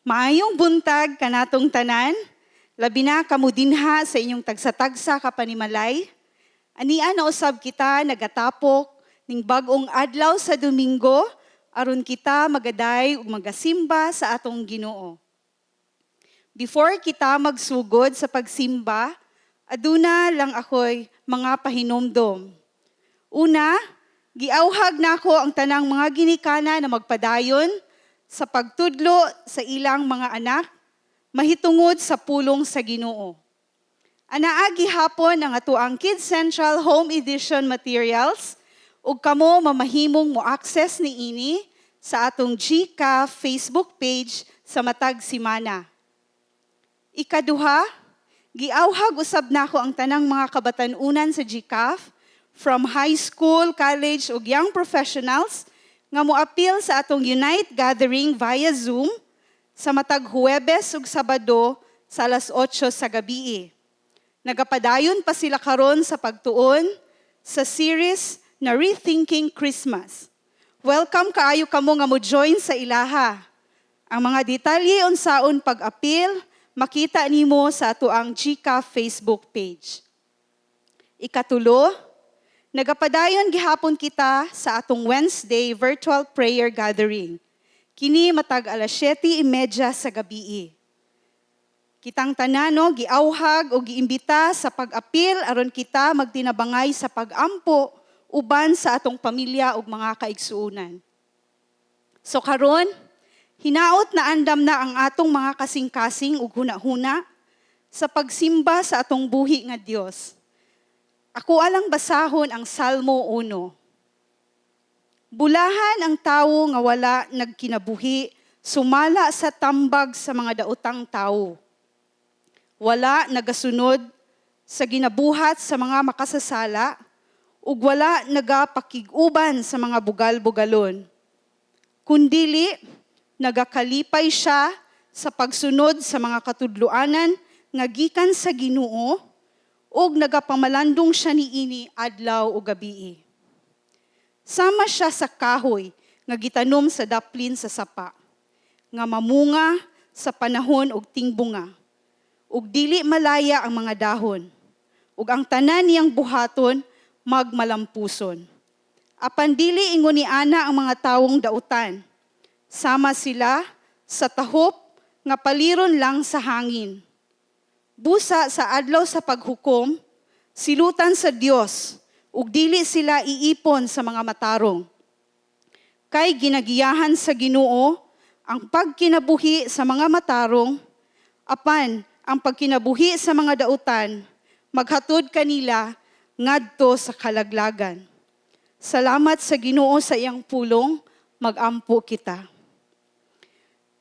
Maayong buntag kanatong tanan, labi na kamo dinha sa inyong tagsa-tagsa kapanimalay. Ania na usab kita nagatapok ning bag-ong adlaw sa Domingo aron kita magaday ug magasimba sa atong Ginoo. Before kita magsugod sa pagsimba, aduna lang ako'y mga pahinomdom. Una, giauhag nako ang tanang mga ginikana na magpadayon sa pagtudlo sa ilang mga anak, mahitungod sa pulong sa Ginoo. Anaa gihapon ang atuang Kids Central Home Edition materials ug kamo mamahimong mo-access niini sa atong GCAF Facebook page sa matag simana. Ikaduha, giauhag usab nako ang tanang mga kabatan-unan sa GCAF from high school, college ug young professionals nga moapil sa atong Unite Gathering via Zoom sa matag Huwebes ug Sabado sa alas 8 sa gabi. Nagapadayon pa sila karon sa pagtuon sa series na Rethinking Christmas. Welcome kaayo kamo nga mo-join sa ilaha. Ang mga detalye unsaon pag-apil makita nimo sa atuang GCAF Facebook page. Ikatulo, nagapadayon gihapon kita sa atong Wednesday virtual prayer gathering. Kini matag alas 7:30 sa gabi. Kitang tanano giauhag o giimbita sa pag-apil aron kita magtinabangay sa pag-ampo uban sa atong pamilya ug mga kaigsuonan. So karon, hinaot na andam na ang atong mga kasing-kasing ug huna-huna sa pagsimba sa atong buhi nga Dios. Ako alang basahon ang Salmo 1. Bulahan ang tawo nga wala nagkinabuhi, sumala sa tambag sa mga daotang tawo. Wala nagasunod sa ginabuhat sa mga makasasala, ug wala nagapakig-uban sa mga bugal-bugalon. Kundili, nagakalipay siya sa pagsunod sa mga katudloanan nga gikan sa Ginoo, ug nagapamalandong siya niini adlaw o gabi. Sama siya sa kahoy nga gitanom sa daplin sa sapa, nga mamunga sa panahon og tingbunga, ug dili malaya ang mga dahon, ug ang tanan niyang buhaton magmalampuson. Apan dili ingon ni ana ang mga tawong dautan, sama sila sa tahop nga paliron lang sa hangin. Busa sa adlaw sa paghukom, silutan sa Dios, ug dili sila iipon sa mga matarong. Kay ginagiyahan sa Ginoo ang pagkinabuhi sa mga matarong, apan ang pagkinabuhi sa mga dautan, maghatod kanila ngadto sa kalaglagan. Salamat sa Ginoo sa iyang pulong, magampo kita.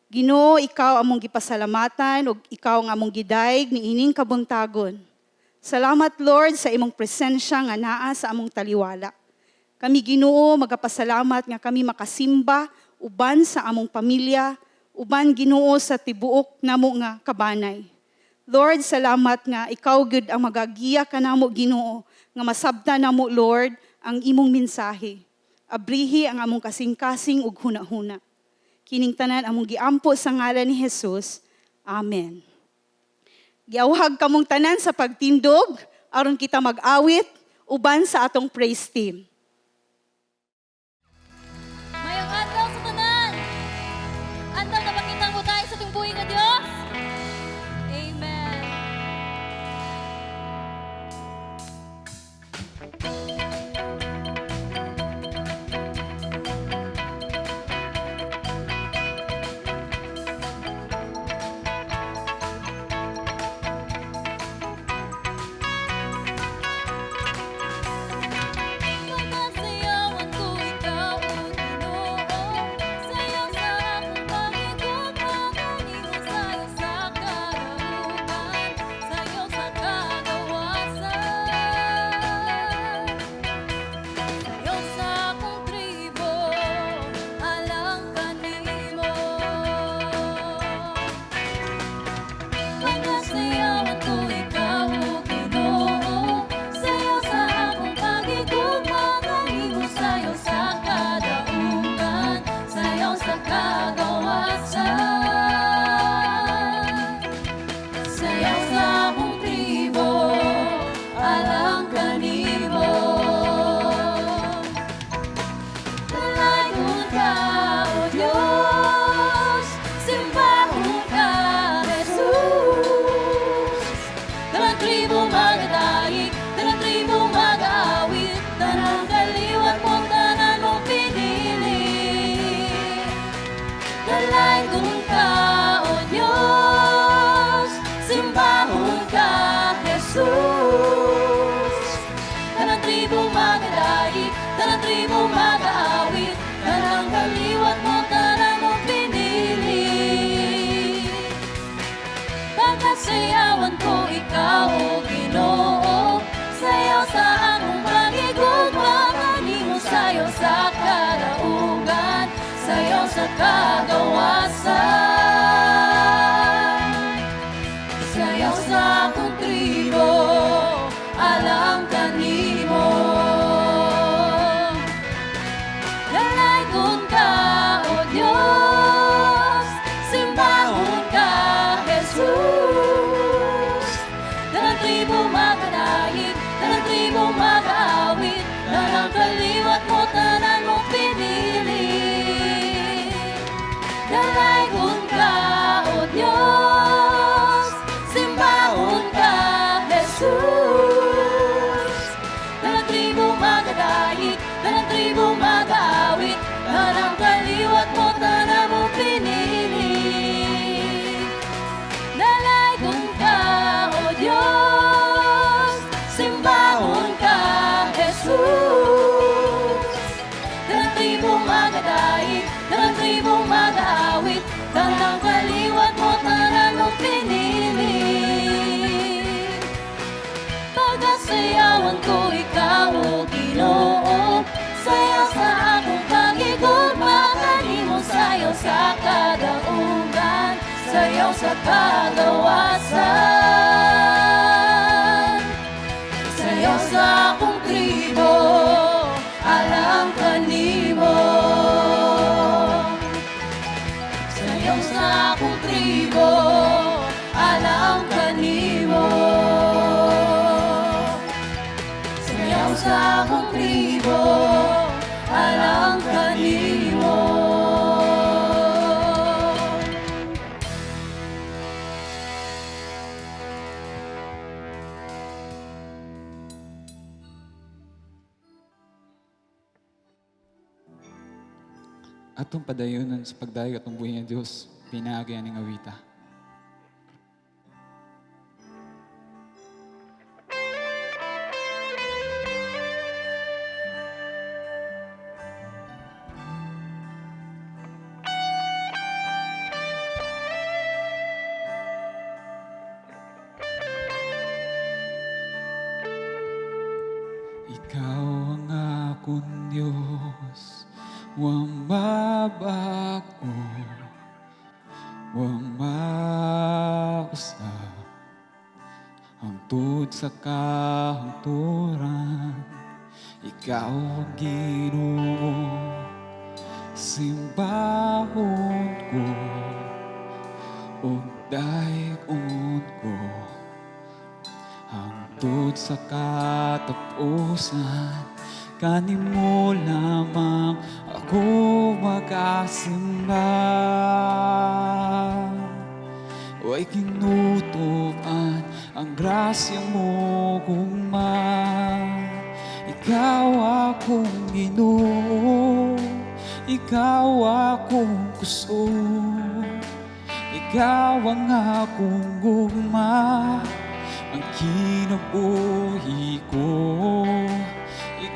Ginoo, ikaw among gipasalamatan ug ikaw nga among gidayeg niining kabuntagon. Salamat Lord sa imong presensya nga naa sa among taliwala. Kami Ginoo magapasalamat nga kami makasimba uban sa among pamilya, uban Ginoo sa tibuok namo nga kabanay. Lord, salamat nga ikaw gud ang magagiya kanamo Ginoo nga masabtan namo Lord ang imong mensahe. Abrihi ang among kasing-kasing ug huna-huna. Kining tanan among giampo sa ngalan ni Jesus. Amen. Giauhag kamong tanan sa pagtindog aron kita mag-awit uban sa atong praise team. Mayong adlaw sa tanan. Andam na pakitang utay sa ating buhi nga Dios. Amen. tribo mag-aawit, tanang kaliwat mo, tanan mo pinili. Pagkasayawan ko ikaw, O Ginoo, sayaw sa akong pagigugma, kanimo sayaw sa kadaugan, sayaw sa kagawasan. Sayaw sa akong tribo, alam kanimo. Dalaygon ka, O Diyos, simbahon ka, Jesus. Tanang tribo magdayeg, tanang tribo mag-aawit, tanang kaliwat mo, tanan mo pinili. Dalaygon ka, O Diyos, simbahon ka, Jesus. Tanang tribo magdayeg, tanang tribo mag-aawit, tanang kaliwat mo, tanan mo pinili. Dalaygon ka, O Diyos, simbahon ka, Jesus. Tanang tribo magdayeg, tanang tribo mag-aawit, tanang kaliwat mo, tanan mo pinili. Pagkasayawan ko ikaw, O Ginoo, sayaw sa akong pagigugma, kanimo sayaw sa kadaugan, sayaw sa kagawasan. Sayaw sa akong tribo, alam kanimo. Sayaw sa akong tribo, alam kanimo. Sayaw sa akong tribo, alam kanimo. Atong padayonon sa pagdayo atong buhay nga Diyos, pinaagyan ng awita. Ikaw ang akong Diyos, wang mabago, wang mausap, hangtod sa kahangturan. Ikaw ang Ginoo, simbahon ko, ug daig-on ko, hangtod sa katapusan. Kanimo lamang ako magasimba. Huwag kinutupan ang grasya mo gugma. Ikaw akong Ginoo, ikaw akong gusto, ikaw ang akong gugma, ang kinabuhi ko.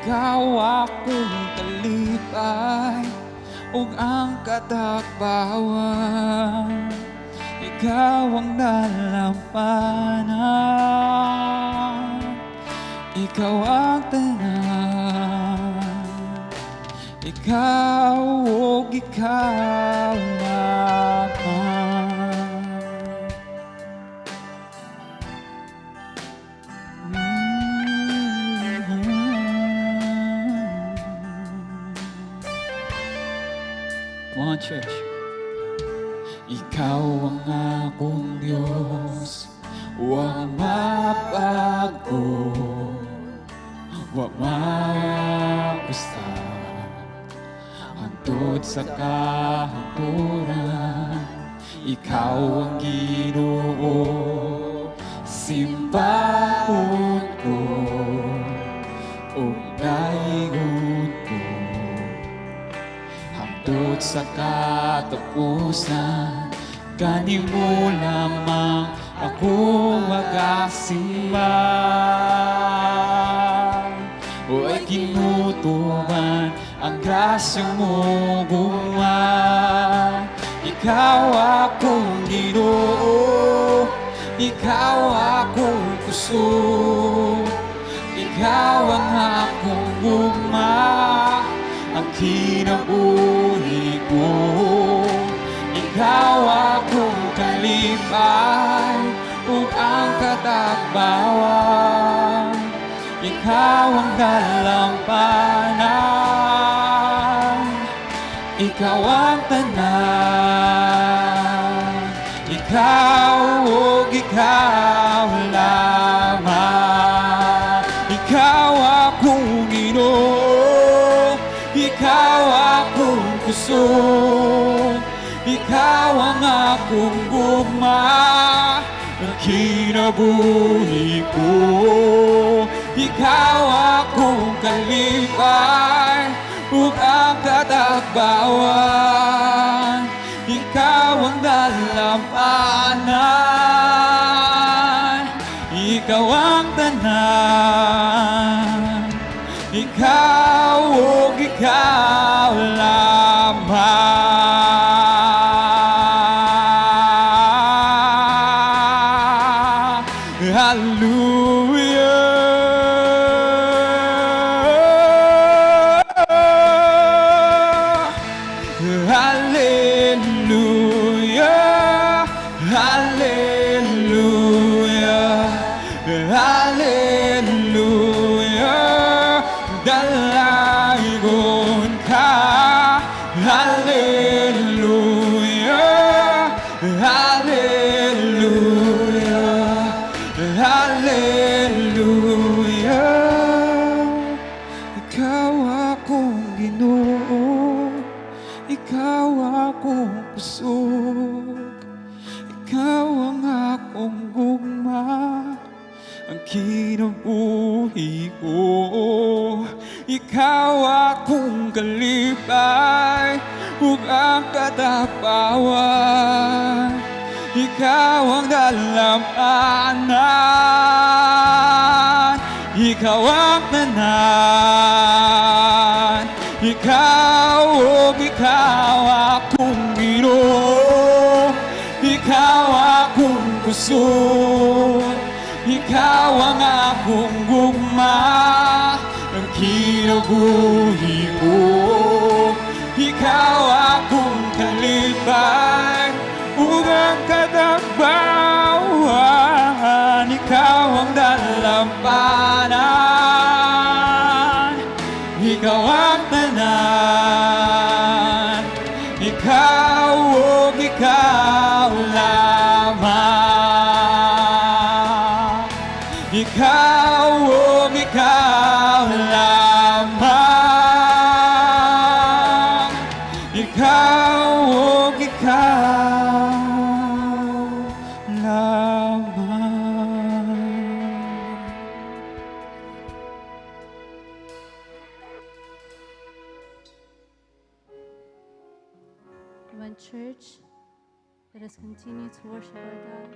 Ikaw akong kalipay, ug ang kadagbawan. Ikaw ang nalampanan, ikaw ang tanan. Ikaw ug ikaw lamang. Come on, church. Ikaw ang akong Diyos, wang mabago, wang mausta, hangtod sa kahangturan. Ikaw ang Ginoo, simbahon ko, ug dayigon ko, hangtod sa katapusan. Kanimo lamang ako magasimba. o ay kinutuban ang grasya mo gumawa. Ikaw akong Ginoo, ikaw akong puso, ikaw ang akong gugma, ang kinabuhi ko. Ikaw akong kalipay, ug ang katakbawan. Ikaw ang dalampanan, ikaw ang tanan. Ikaw ug ikaw lamang. Ikaw akong Ginoo, ikaw akong puso, ikaw ang akong gugma, ang kinabuhi ko. Ikaw akong kalipay, ug ang katakbawan. Ikaw ang dalampanan, ikaw ang tanan. Ikaw ug ikaw lamang. Hallelujah. Hallelujah, hallelujah, hallelujah. Dalaygon ka. Hallelujah, hallelujah, hallelujah. Ikaw akong Ginoo, ikaw akong puso, ikaw ang akong gugma, ang kinabuhi ko. Ikaw akong kalipay, ug ang katakbawan. Ikaw ang dalampanan, ikaw ang tanan. Ikaw ug ikaw akong Ginoo, ikaw akong puso, ikaw ang akong gugma, ang kinabuhi ko. Ikaw akong kalipay, ug ang katakbawan. Ikaw ang dalampanan, ikaw ang tanan. Ikaw ug ikaw lamang. Ikaw ug ikaw lamang. Ikaw ug ikaw lamang. One church, let us continue to worship our God.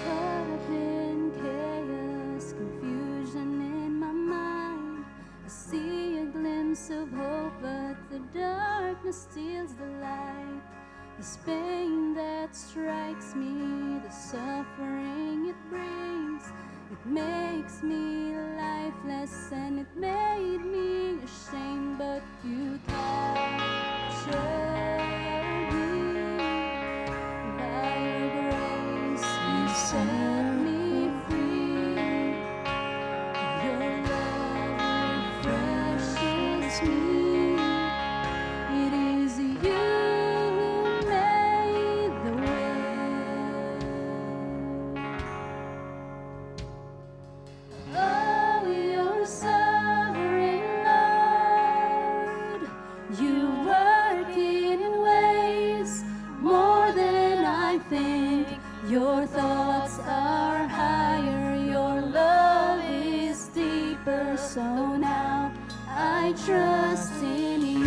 Caught up in chaos, confusion in my mind. I see a glimpse of hope, but the darkness steals the light. This pain that strikes me, the suffering it brings, it makes me lifeless and it made me ashamed. But you captured me by your grace, you set me free. Your love refreshes me. It is you who made the way. Oh, you're sovereign, Lord. You work in ways more than I think. Your thoughts are higher. Your love is deeper. So So now I trust in you.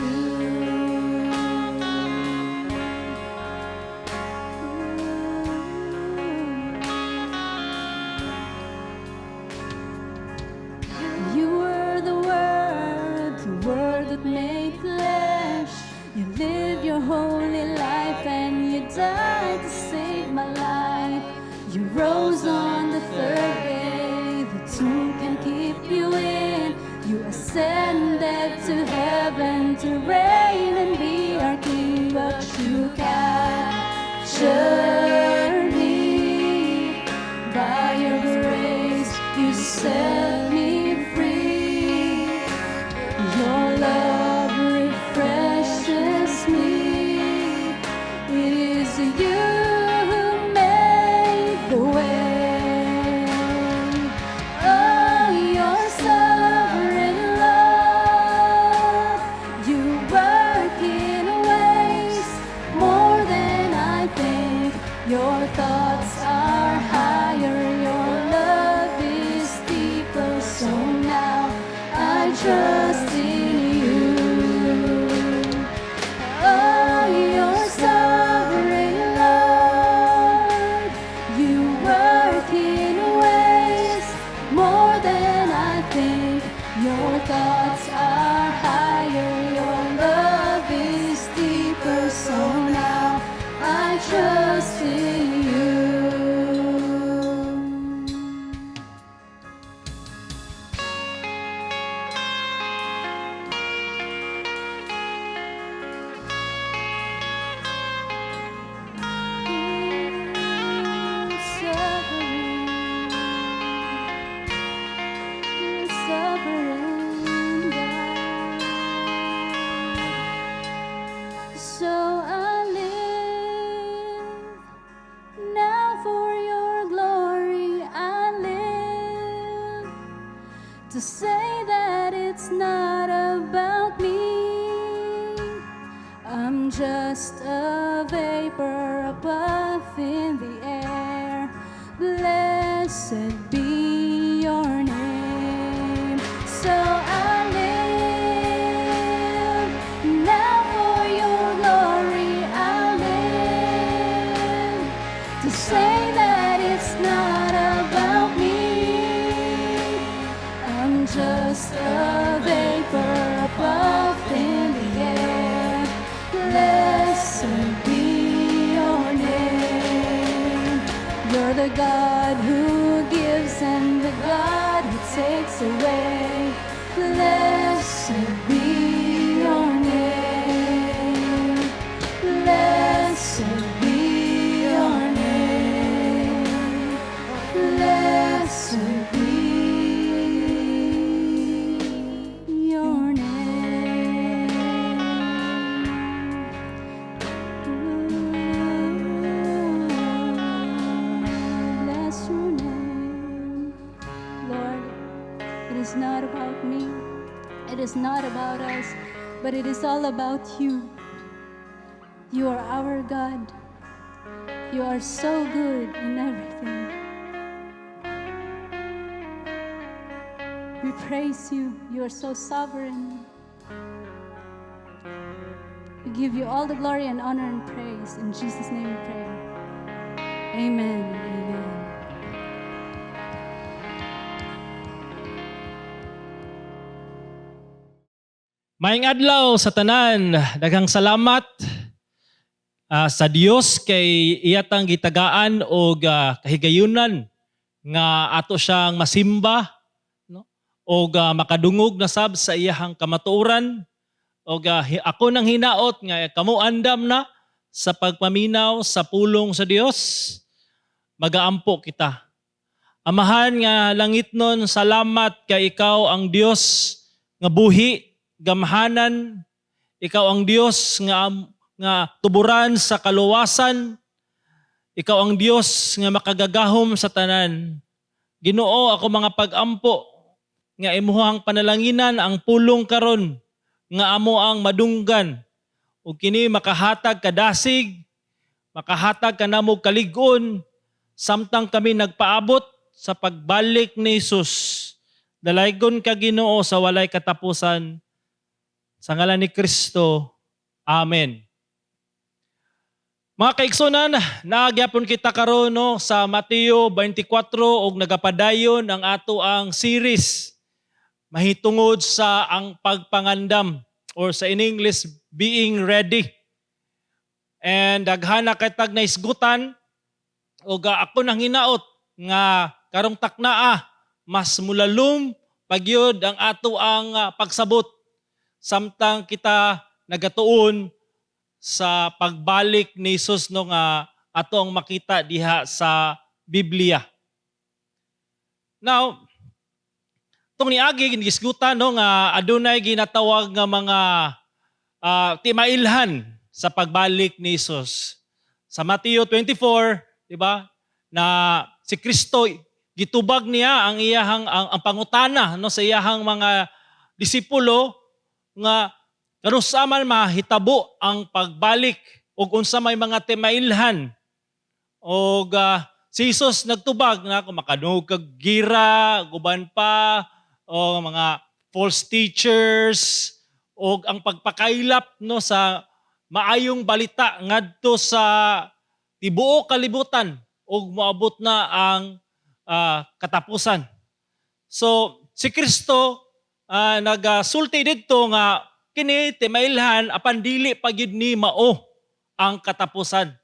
You were the Word that made flesh. You lived your holy life and you died to save my life. You rose on the third day, the tomb can keep you in. You ascended to heaven to reign and be our King, but you captured me by your grace. You set me free. Your love refreshes me. It is you who made the way. Oh, your sovereign love, you work in ways more than I think. Your thoughts are higher, your love is deeper. So now I trust in you. Oh, your sovereign love, you work in ways more than I think. Your thoughts are higher, your love is deeper. So now I trust in you. So I live now for your glory. I live to say that it's not about me. I'm just a vapor, a puff in the air. Blessed be your name. So I live now for your glory. I live to say that it's not about me. I'm just a vapor, a puff in the air. Blessed be your name. You're the God who gives and the God who takes away. Blessed be your name. Blessed be your name. Blessed be your name. Bless your name, Lord. It is not about me, it is not about us, but it is all about you. You are our God. You are so good in everything. We praise you. You are so sovereign. We give you all the glory and honor and praise. In Jesus' name we pray. Amen and amen. Maayong adlaw sa tanan, daghang salamat sa Dios kay iyatang gitagaan og kahigayunan nga ato siyang masimba, no? Og makadungog na sab sa iyahang kamatuoran. Og ako nang hinaot nga kamo andam na sa pagpaminaw sa pulong sa Dios. Magaampo kita. Amahan nga langitnon, salamat kay ikaw ang Dios nga buhi, gamhanan. Ikaw ang Dios nga tuburan sa kaluwasan. Ikaw ang Dios nga makagagahom sa tanan. Ginoo, ako mga pag-ampo nga imuhang panalanginan ang pulong karon nga amo ang madunggan ug kini makahatag kadasig, makahatag kanamog kalig-on samtang kami nagpaabot sa pagbalik ni Jesus. Dalaygon ka Ginoo sa walay katapusan. Sa ngalan ni Kristo. Amen. Mga kaigsunan, naagyapon kita karon no sa Mateo 24 og nagapadayon ang ato ang series mahitungod sa ang pagpangandam or sa in English being ready. And daghana kay tag naisgutan og ako nang hinaot nga karong taknaa mas mulalum pagyud ang ato ang pagsabot samtang kita nagatuon sa pagbalik ni Jesus no nga ato ang makita diha sa Biblia. Now, itong niagi gisgutan no nga adunay ginatawag nga mga timailhan sa pagbalik ni Jesus. Sa Mateo 24, di ba? Na si Kristo gitubag niya ang iyahang ang pangutana no sa iyahang mga disipulo nga kanusa man mahitabo ang pagbalik ug unsa may mga timailhan og si Jesus nagtubag na kung makadungog kag gira guban pa o mga false teachers og ang pagpakailap no sa maayong balita ngadto sa tibuok kalibutan ug moabot na ang katapusan. So si Kristo nagasulti didto nga kini timailhan apan dili pa gyud ni mao ang katapusan.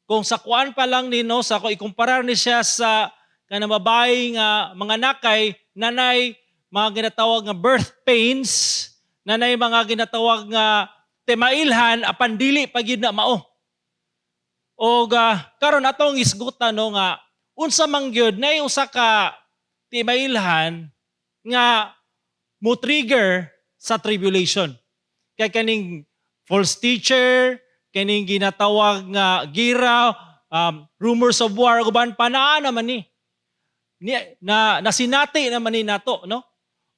Kung sa kuan pa lang nino sa ko ikumparar ni siya sa kanang babae nga mga nakay nanay mga ginatawag nga birth pains, nanay mga ginatawag nga timailhan apan dili pa gyud na mao. Og karon atong isgutan no nga unsa man gyud nay usa ka timailhan nga mo trigger sa tribulation. Kaya kaning false teacher, kaning ginatawag nga gira, rumors of war, guban pa naa naman ni. Nasinati naman ni nato, no?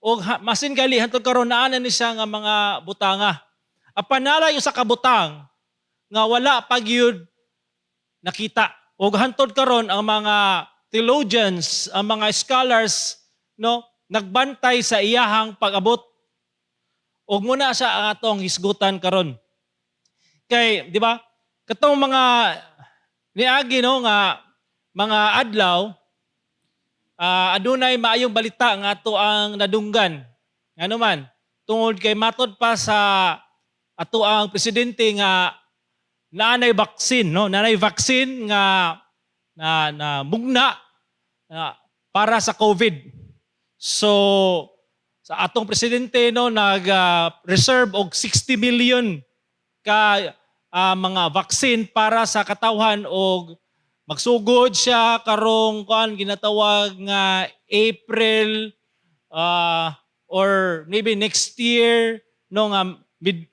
O masin gali, hantod karon naa ni siya nga mga butanga. Apan nalay sa kabutang, nga wala pagyud nakita. O hantod karon ang mga theologians, ang mga scholars, no? Nagbantay sa iyahang pag-abot. Og muna sa ang atong hisgutan karon. Kay, di ba? Katong mga niagi no nga mga adlaw adunay maayong balita nga ato ang nadunggan. Ano man, tungod kay matod pa sa ato ang presidente nga naanay vaccine, no? Naanay vaccine nga na mugna para sa COVID. So sa atong presidente no nag-reserve og 60 million ka mga vaccine para sa katawhan og magsugod siya karong kuan ginatawag nga April or maybe next year no nga mid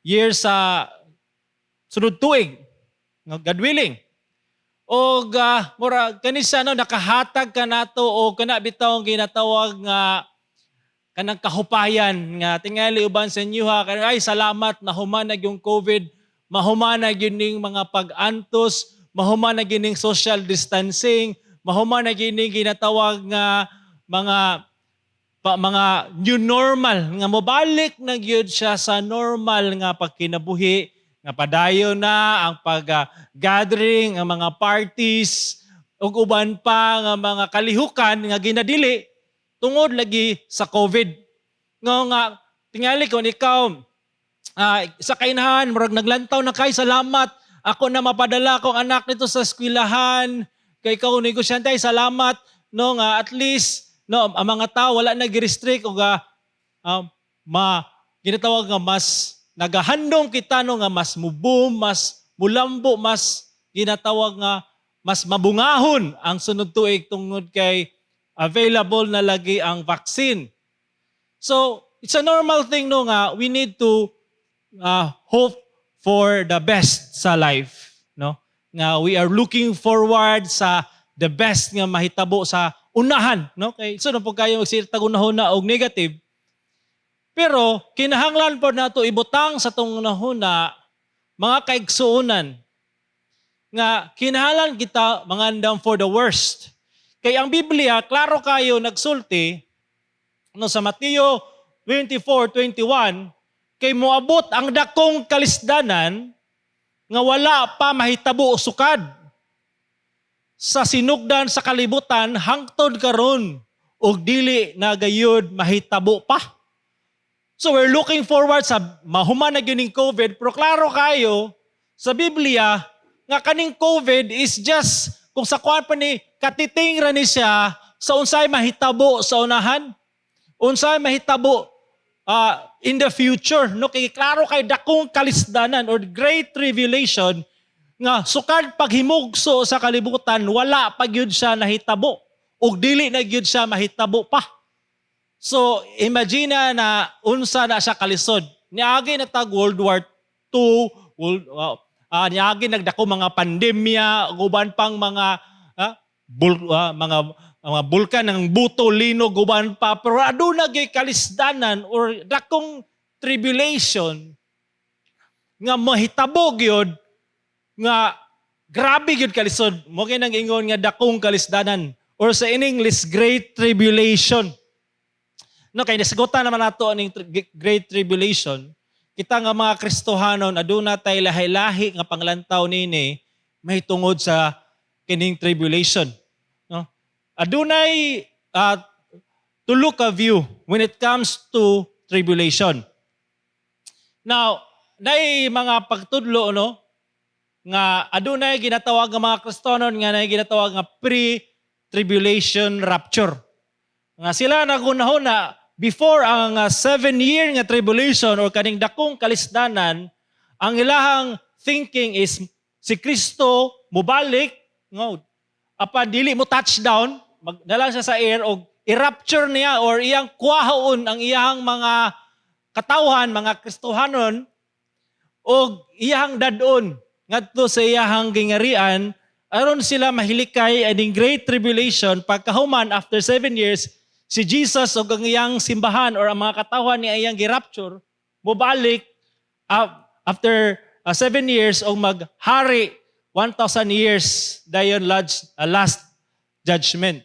year sa sunod tuig nga God willing. Og mura kanisa no nakahatag kanato og kana bitaw ginatawag nga kanang kahupayan nga tingali uban sa inyo ha ay salamat na humanag yung COVID, mahumanag yun ning mga pag-antos, mahumanag yun ning social distancing, mahumanag yun ning ginatawag nga mga new normal nga mobalik na gyud siya sa normal nga pagkinabuhi nga padayon na ang pag-gathering, ang mga parties ug uban pa nga mga kalihukan nga ginadili tungod lagi sa COVID. Nga tingali kung ikaw sa kainahan, murag naglantaw na kay salamat. Ako na mapadala kong anak nito sa eskwelahan. Kay ikaw negosyante, salamat. No, nga at least no, ang mga tao wala nag-restrict o ginatawag nga mas nagahandong kita no nga mas muboom, mas mulambo, mas ginatawag nga mas mabungahon ang sunod tuig tungod kay available na lagi ang vaccine. So, it's a normal thing no nga we need to hope for the best sa life, no? Nga we are looking forward sa the best nga mahitabo sa unahan, no? Kay so na po kayo magsirtag unahon na og negative. Pero kinahanglan po nato ibutang sa tong unahon na mga kaigsuonan nga kinahanglan kita mangandam for the worst. Kay ang Biblia, klaro kayo nagsulti no, sa Mateo 24:21, kay moabot ang dakong kalisdanan nga wala pa mahitabo o sukad sa sinugdan sa kalibutan hangtod karon ug dili na gayud mahitabo pa. So we're looking forward sa mahuman na gyud ning COVID, pero klaro kayo sa Biblia nga kaning COVID is just kung sa kuan pa ni katiting ra ni siya sa unsay mahitabo sa unahan, unsay mahitabo in the future, no? Kay klaro kay dakong kalisdanan or great tribulation nga sukad paghimugso sa kalibutan wala pa gyud siya nahitabo ug dili na gyud siya mahitabo pa. So imagine na unsa na siya kalisod. Niagi na tag World War II, niagi nagdako mga pandemya, guban pang mga mga bulkan ng buto, linog, guban pa. Pero aduna gyud kalisdanan or dakong tribulation nga mahitabo gyud nga grabe gyud kalisod. Mo kay nang ingon nga dakong kalisdanan or sa in English great tribulation. No, kay nasigutan naman nato aning great tribulation. Kita nga mga Kristohanon aduna tay lahi-lahi nga panglantaw nini may tungod sa kining tribulation. No? Adunay tulo ka view when it comes to tribulation. Now, nay mga pagtudlo no nga adunay ginatawag nga mga Kristohanon nga nay ginatawag nga pre-tribulation rapture. Nga sila nagunahon na before ang 7-year nga tribulation or kaning dakong kalisdanan, ang ilahang thinking is si Kristo mubalik, no, apan dili mo touchdown, magdala siya sa air o i-rapture niya or iyang kuhaon ang iyang mga katawhan, mga Kristohanon o iyang dadon ngadto sa iyang gingarian aron sila mahilikay aning great tribulation pagkahuman after 7 years si Jesus o ang iyang simbahan or ang mga katawhan niya iyang girapture, mubalik after 7 years o maghari 1,000 years dayon last judgment.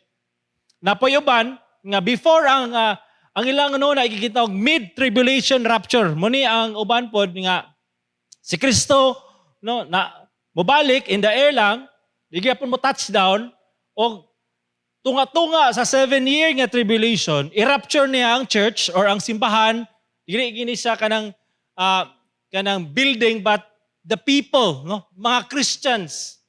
Napoy-uban nga before ang ilang na ikikita og mid-tribulation rapture. Muni ang uban pod nga si Kristo no na mubalik in the air lang, di gyapon mo touchdown o tunga-tunga sa 7-year nga tribulation, i-rapture niya ang church or ang simbahan, dili gini siya kanang building but the people, no? Mga Christians,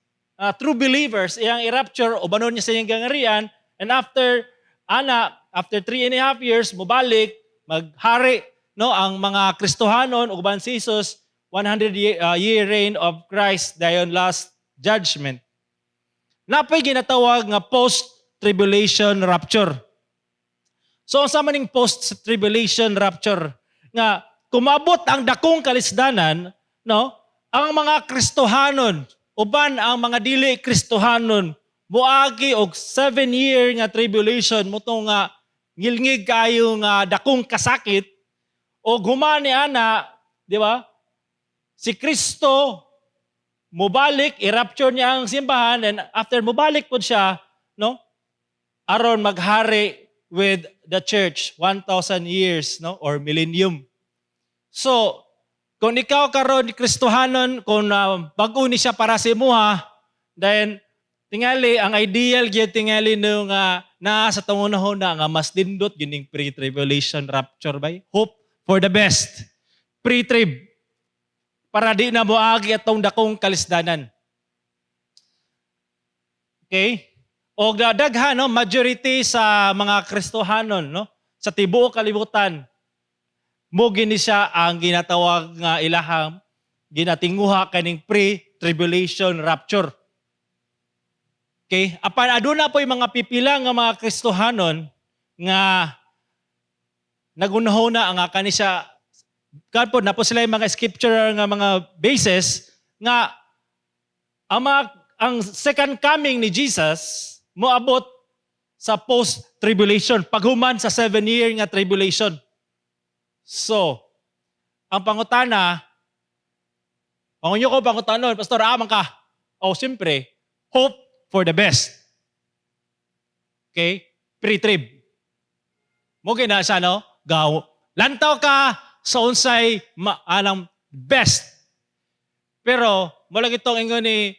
true believers, iyang i-rapture o banon niya sa iyang gangarian and after 3.5 years mubalik maghari no ang mga Kristohanon ug uban si Jesus 100-year reign of Christ dayon last judgment. Napay ginatawag nga post-tribulation rapture. So, ang sama ning post-tribulation rapture, nga kumabot ang dakong kalisdanan, no, ang mga Kristohanon, uban ang mga dili Kristohanon, muagi og 7-year nga tribulation, mutong nga ngilngig kayo nga dakong kasakit, o humani ana, di ba? Si Kristo, mubalik, i-rapture niya ang simbahan, and after mubalik po siya, no, aron maghari with the church 1,000 years, no, or millennium. So, kung ikaw karon Kristohanon, kung bag-o ni siya para sa imuha, then tingali ang ideal gyud tingali no nga na sa tungunahon na nga mas dindot gining pre-tribulation rapture by hope for the best. Pre-trib para di na moagi atong dakong kalisdanan. Okay? O daghan no majority sa mga Kristohanon no sa tibuok kalibutan mo gini siya ang ginatawag nga ilahang ginatinguha kaning pre-tribulation rapture. Okay? Apan aduna po yung mga pipila nga mga Kristohanon nga nagunahon na ang kani siya po na po sila yung mga scripture nga mga basis nga ang second coming ni Jesus moabot sa post-tribulation, paghuman sa 7-year nga tribulation. So, ang pangutana, pangunyo ko pangutanon, Pastor, amang ka. O, siyempre, hope for the best. Okay? Pre-trib. Mo na siya, no? Gaw. Lantaw ka sa unsay anang best. Pero, mula itong ingon ni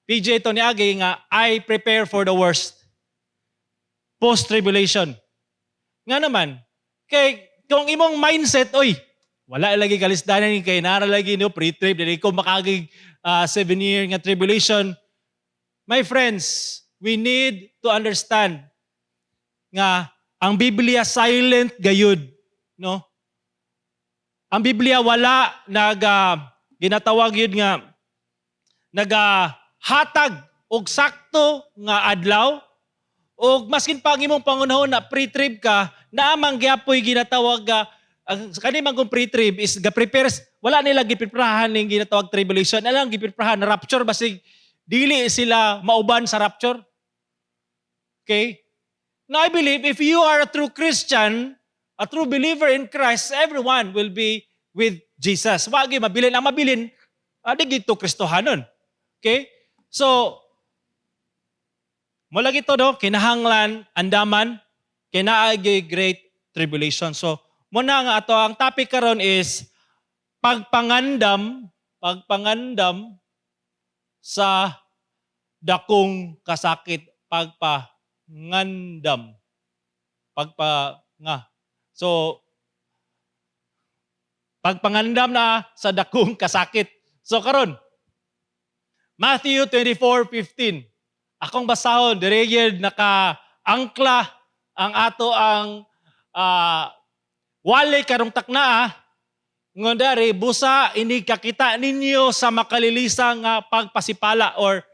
PJ to ni Agi nga, I prepare for the worst. Post-tribulation. Nga naman, kay kung imong mindset, oy, wala lagi kalisdanan kay nara lagi no pre-trib, dili ko makagig 7-year nga tribulation. My friends, we need to understand nga ang Biblia silent gayud, no? Ang Biblia wala ginatawag yun nga hatag og sakto nga adlaw o maskin pa ang imong pangunahon na pre-trib ka, naamang gyapoy ginatawag ang kanimang kung pre-trib is ga-prepare, wala nila gipreparahan ning ginatawag tribulation. Alang gipreparahan na rapture basig dili sila mauban sa rapture. Okay? Now I believe if you are a true Christian, a true believer in Christ, everyone will be with Jesus. Wagi mabilin. Ang mabilin, gito Kristohanon. Okay? So, mula gito no, kinahanglan, andaman, kinaagi great tribulation. So, muna nga ato, ang topic karon is pagpangandam sa dakong kasakit, pagpangandam. So, pagpangandam na sa dakong kasakit. So, karon Matthew 24:15. Akong basahon, direyed naka-angkla ang ato ang wali karong taknaa, ngondari, busa ini kakita ninyo sa makalilisa nga pagpasipala or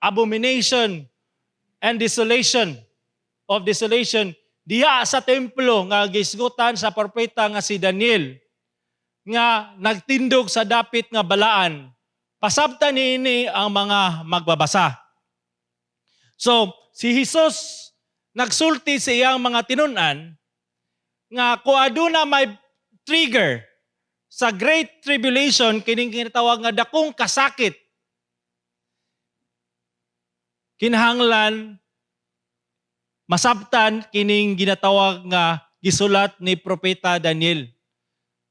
abomination and desolation of desolation diha sa templo nga gisgutan sa propeta nga si Daniel nga nagtindog sa dapit nga balaan. Pasabtan niini ang mga magbabasa. So, si Jesus nagsulti sa iyang mga tinunan nga kung aduna may trigger sa great tribulation, kining kinatawag nga dakong kasakit, kinahanglan masabtan kining ginatawag nga gisulat ni Propeta Daniel.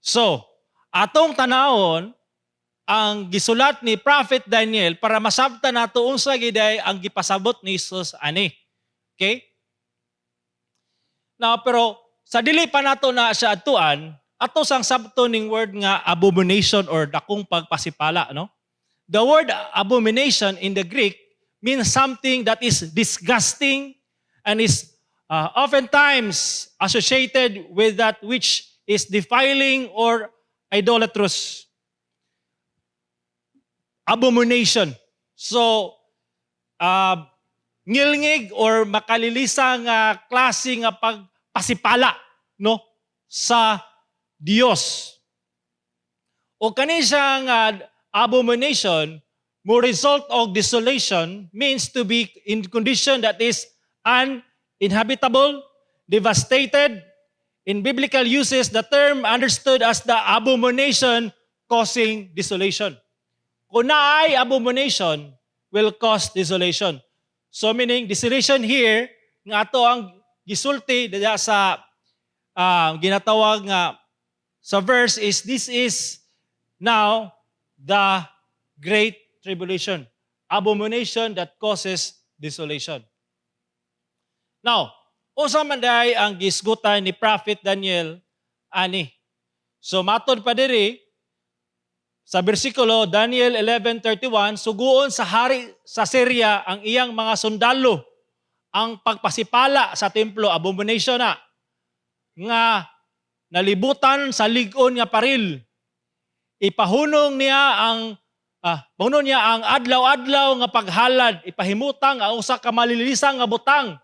So, atong tanawon ang gisulat ni Prophet Daniel para masabtan nato unsa giday ang gipasabot ni Jesus ani. Okay? Now, pero sa dili pa nato na siya atuan, ato sang sabto ning word nga abomination or dakong pagpasipala, no? The word abomination in the Greek means something that is disgusting and is oftentimes associated with that which is defiling or idolatrous. Abomination. So, ngilngig or makalilisa nga klase nga pagpasipala, no, sa Dios. O kani siya nga abomination, mo result of desolation means to be in condition that is uninhabitable, devastated. In biblical uses, the term understood as the abomination causing desolation. Kung naay abomination, will cause desolation. So meaning, desolation here, nga ato ang gisulti dada sa ginatawag nga sa verse is, this is now the great tribulation. Abomination that causes desolation. Now, usa man day ang gisgutan ni Prophet Daniel ani. So matod pa diri sa bersikulo Daniel 11:31, suguon sa hari sa Syria ang iyang mga sundalo ang pagpasipala sa templo, abomination na nga nalibutan sa lig-on nga paril. Ipahunong niya ang adlaw-adlaw nga paghalad, ipahimutang ang usa ka malililisang nga butang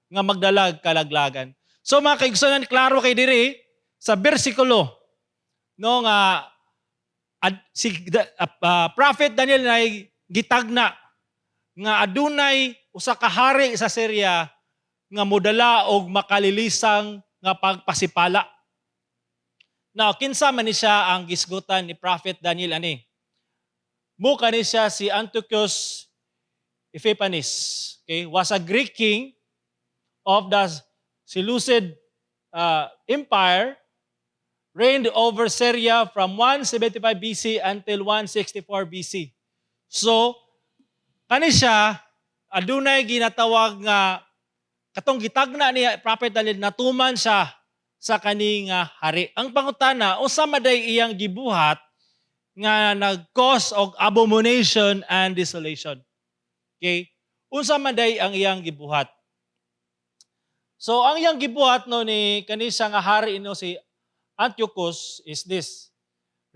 nga magdalag kalaglagan. So mga kaigsunan, klaro kay diri sa bersikulo no nga Prophet Daniel na gitagna nga adunay usa ka hari sa Syria nga modala og makalilisang nga pagpasipala. Now, kinsa man ni siya ang gisgutan ni Prophet Daniel ani? Mukha ni siya si Antiochus Epiphanes. Okay? Was a Greek king of the Seleucid Empire reigned over Syria from 175 BC until 164 BC. So, kani siya, adunay ginatawag nga, katong gitagna ni Prophet Daniel, natuman siya sa kaning hari. Ang pangutana, unsa maday iyang gibuhat nga nag-cause og abomination and desolation. Okay? Unsa maday ang iyang gibuhat? So, ang iyang gibuhat no ni kanisa nga hari no si Antiochus is this.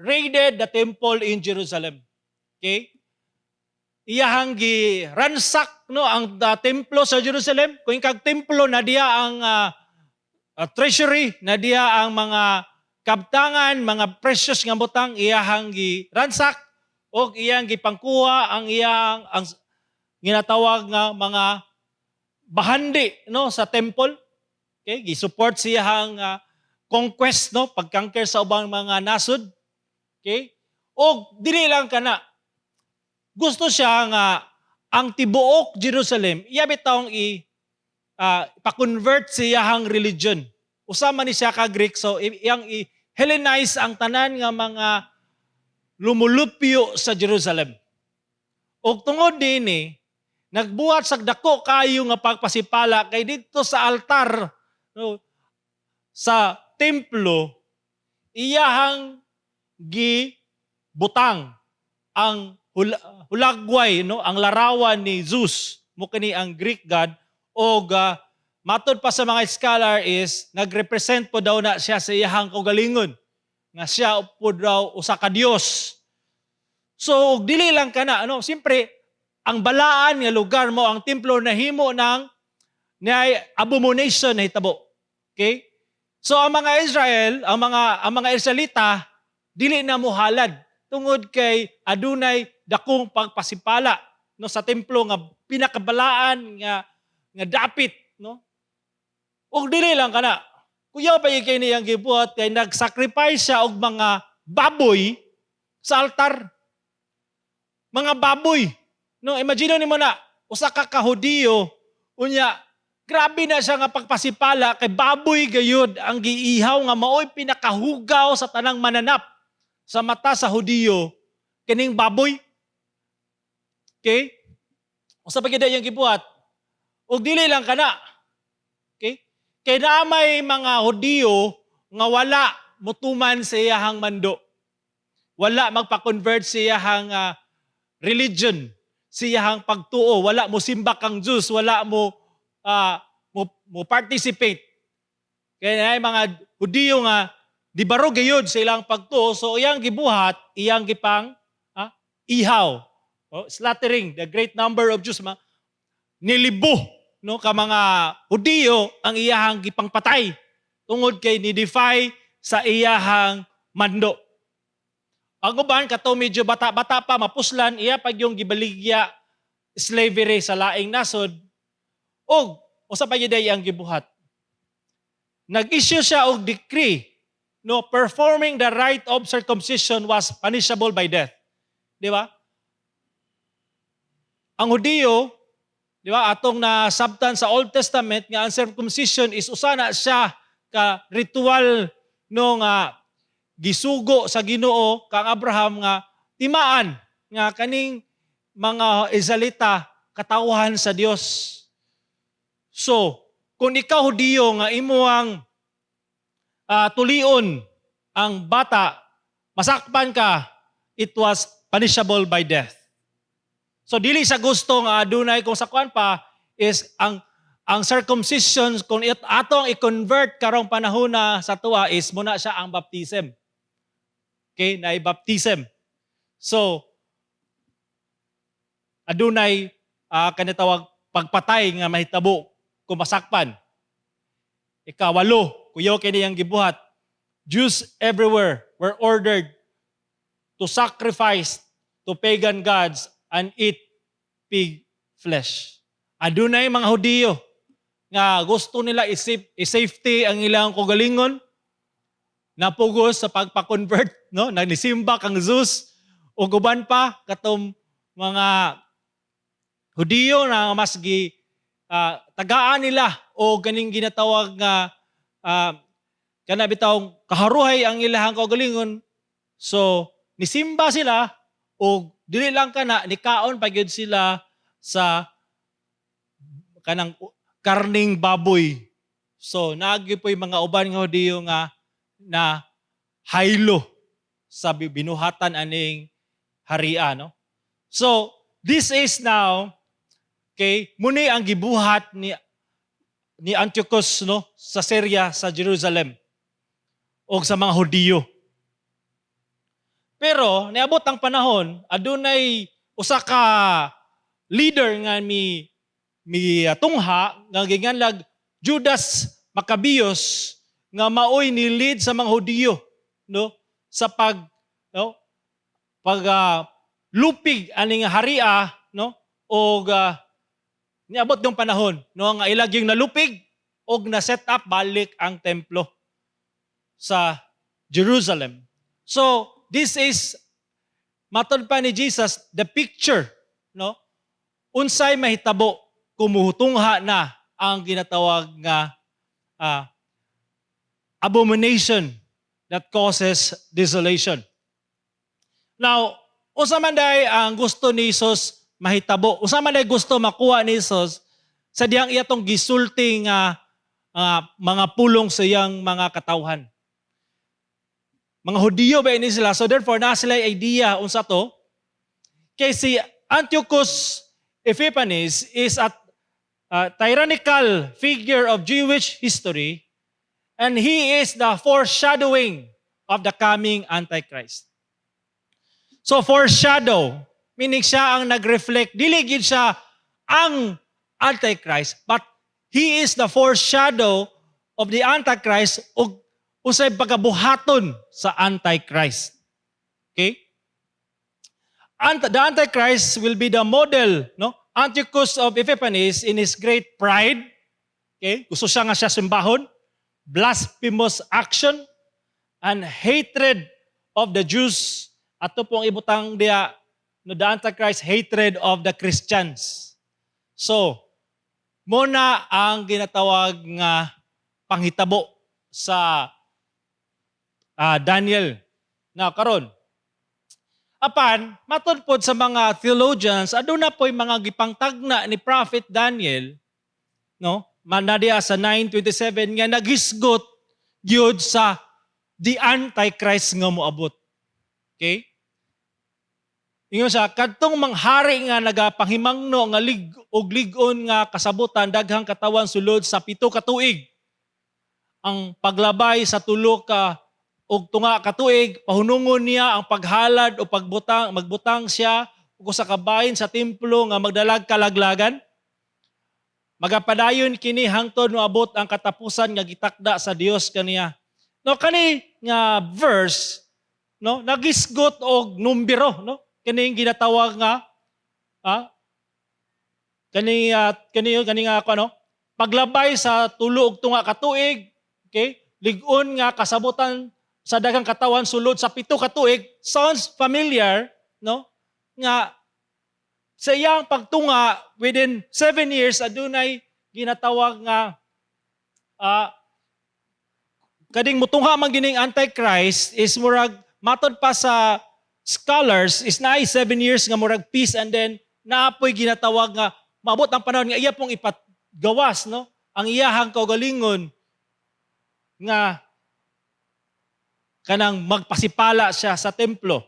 Raided the temple in Jerusalem. Okay? Iyahang ransak no ang templo sa Jerusalem. Kung kag templo na diya ang treasury, na diya ang mga kabtangan, mga precious nga butang iyahang ransak o iyang gipangkuha ang iyang ang ginatawag nga mga bahandi no sa temple. Okay, gi-support siyang conquest no pagconquer sa ubang mga nasod. Okay? O dili lang kana. Gusto siya nga ang tibuok Jerusalem iya bitawng pa-convert siyang religion. Usama ni siya ka Greek so iyang i-Hellenize ang tanan nga mga lumulupyo sa Jerusalem. Og tungod dinhi nagbuhat sa dako kayo nga pagpasipala kay dito sa altar no, sa templo iyahang gibutang ang hulagway no ang larawan ni Zeus mo kini ang Greek god og matod pa sa mga scholar is nagrepresent po daw na siya sa iyahang kaugalingon nga siya po daw usa ka Dios. So dili lang kana ano simpre ang balaan nga lugar mo ang templo nahimo ng abomination na hitabo. Okay? So ang mga Israel, ang mga Israelita dili na mohalad tungod kay adunay dakong pagpasipala no sa templo nga pinakabalaan nga dapit no. Og dili lang kana. Kuya pa kay niyang gibuhat kay nag-sacrifice siya og mga baboy sa altar. Mga baboy. No, imagine nimo na usa ka Hudiyo unya grabe na siya nga pagpasipala kay baboy gayud ang giihaw nga maoy pinakahugaw sa tanang mananap sa mata sa Hudiyo kining baboy. Okay? Usa pa gid yang gibuhat. Og dili lang kana. Okay? Kay naamay mga Hudiyo nga wala mutuman sa iyahang mando. Wala magpa-convert sa iyahang religion, sa iyahang pagtuo, wala mo simba kang Diyos, wala mo participate. Kaya mga Hudiyo nga di baro gayud sa ilang pagtuo, so iyang gibuhat, iyang gipang ihaw. Slaughtering the great number of Jews, nilibo no ka mga Hudiyo ang iyahang gipangpatay tungod kay ni-defy sa iyahang mando. Ang uban kato medyo bata-bata pa mapuslan iya pag yung gibaligya slavery sa laing nasod og usa pa gyud ang gibuhat. Nag-issue siya og decree no performing the rite of circumcision was punishable by death. Di ba? Ang Hudiyo, di ba, atong nasabtan sa Old Testament nga ang circumcision is usana siya ka ritual no nga gisugo sa Ginoo kang Abraham nga timaan nga kaning mga Israelita katawhan sa Dios. So, kung ikaw Hudiyo nga imuang tulion ang bata, masakpan ka, it was punishable by death. So dili sa gusto nga adunay kung sakuan pa is ang circumcision kung atong i-convert karong panahon na sa tuwa is muna siya ang baptism. Okay, na i-baptism. So adunay kanitawag pagpatay nga mahitabo kung masakpan. Ikawalo, kuyaw kini ang gibuhat. Jews everywhere were ordered to sacrifice to pagan gods and eat pig flesh. Adunay mga Hudiyo nga gusto nila i-safety ang ilang kaugalingon, napugos sa pagpa-convert, no? Nagnisimba kang Zeus, o guban pa, katong mga Hudiyo na mas tagaan nila o ganing ginatawag nga kana bitaw kaharuhay ang ilahang kaugalingon. So nisimba sila o dili lang kana nikaon pagyud sila sa kanang karning baboy. So naagi po'y mga uban nga Hudiyo nga na haylo sa binuhatan aning haria, no? So this is now muni ang gibuhat ni Antiochus, no, sa Syria, sa Jerusalem o sa mga Hudiyo. Pero niabot ang panahon, adunay usa ka leader nga mi tungha nga ginganlag Judas Maccabeus nga maoy ni lead sa mga Hudiyo, no, sa lupig aning haria, no, og niabot yung panahon, no, nga ilag yung nalupig og na set up balik ang templo sa Jerusalem. So this is matod pa ni Jesus the picture, no, unsay mahitabo kumuhutungha na ang ginatawag nga abomination that causes desolation. Now, usa man day ang gusto ni Jesus mahitabo, usa man day gusto makuha ni Jesus sa diyang iyatong gisulti nga mga pulong sa iyang mga katawhan. Mga Hudiyo ba ini sila? So therefore, na sila idea unsa to. Kay si Antiochus Epiphanes is a tyrannical figure of Jewish history, and he is the foreshadowing of the coming Antichrist. So foreshadow, meaning siya ang nag-reflect, dili gid siya ang Antichrist, but he is the foreshadow of the Antichrist ug usay pagkabuhaton sa Antichrist. Okay? The Antichrist will be the model, no? Antiochus of Epiphanes in his great pride, okay? Gusto siya nga siya simbahon, blasphemous action, and hatred of the Jews. Ato pong ibutang diya, no, the Antichrist, hatred of the Christians. So, muna ang ginatawag nga panghitabo sa Daniel. Now, karon, apan, matod pod sa mga theologians, aduna po'y mga gipangtagna ni Prophet Daniel, no? Manadiya sa 9:27 nga naghisgot gyud sa the Antichrist nga moabot. Okay? Ingon siya, kadtong manghari nga nagapanghimangno nga lig-on nga kasabutan daghang katawan sulod sa 7 ka tuig. Ang paglabay sa 3 ka og tunga ka tuig, pahunungon niya ang paghalad o magbutang siya ug sa kabahin sa templo nga magdalag kalaglagan. Magapadayon kini hangtod moabot ang katapusan nga gitakda sa Dios kaniya. No, kani nga verse, no, nagisgot og numbero, no? Kani ginatawag nga kani nga ano, paglabay sa 3 ug tunga ka tuig, okay? Lig-on nga kasabutan sa daghang katawan sulod sa 7 ka tuig. Sounds familiar, no? Nga sa iyang pagtunga within 7 years adunay ginatawag nga kading mutungha man gining Antichrist is murag matod pa sa scholars is naay 7 years nga murag peace, and then naapoy ginatawag nga maabot ang panahon nga iya pong ipatgawas, no, ang iyahang kaugalingon nga kanang magpasipala siya sa templo.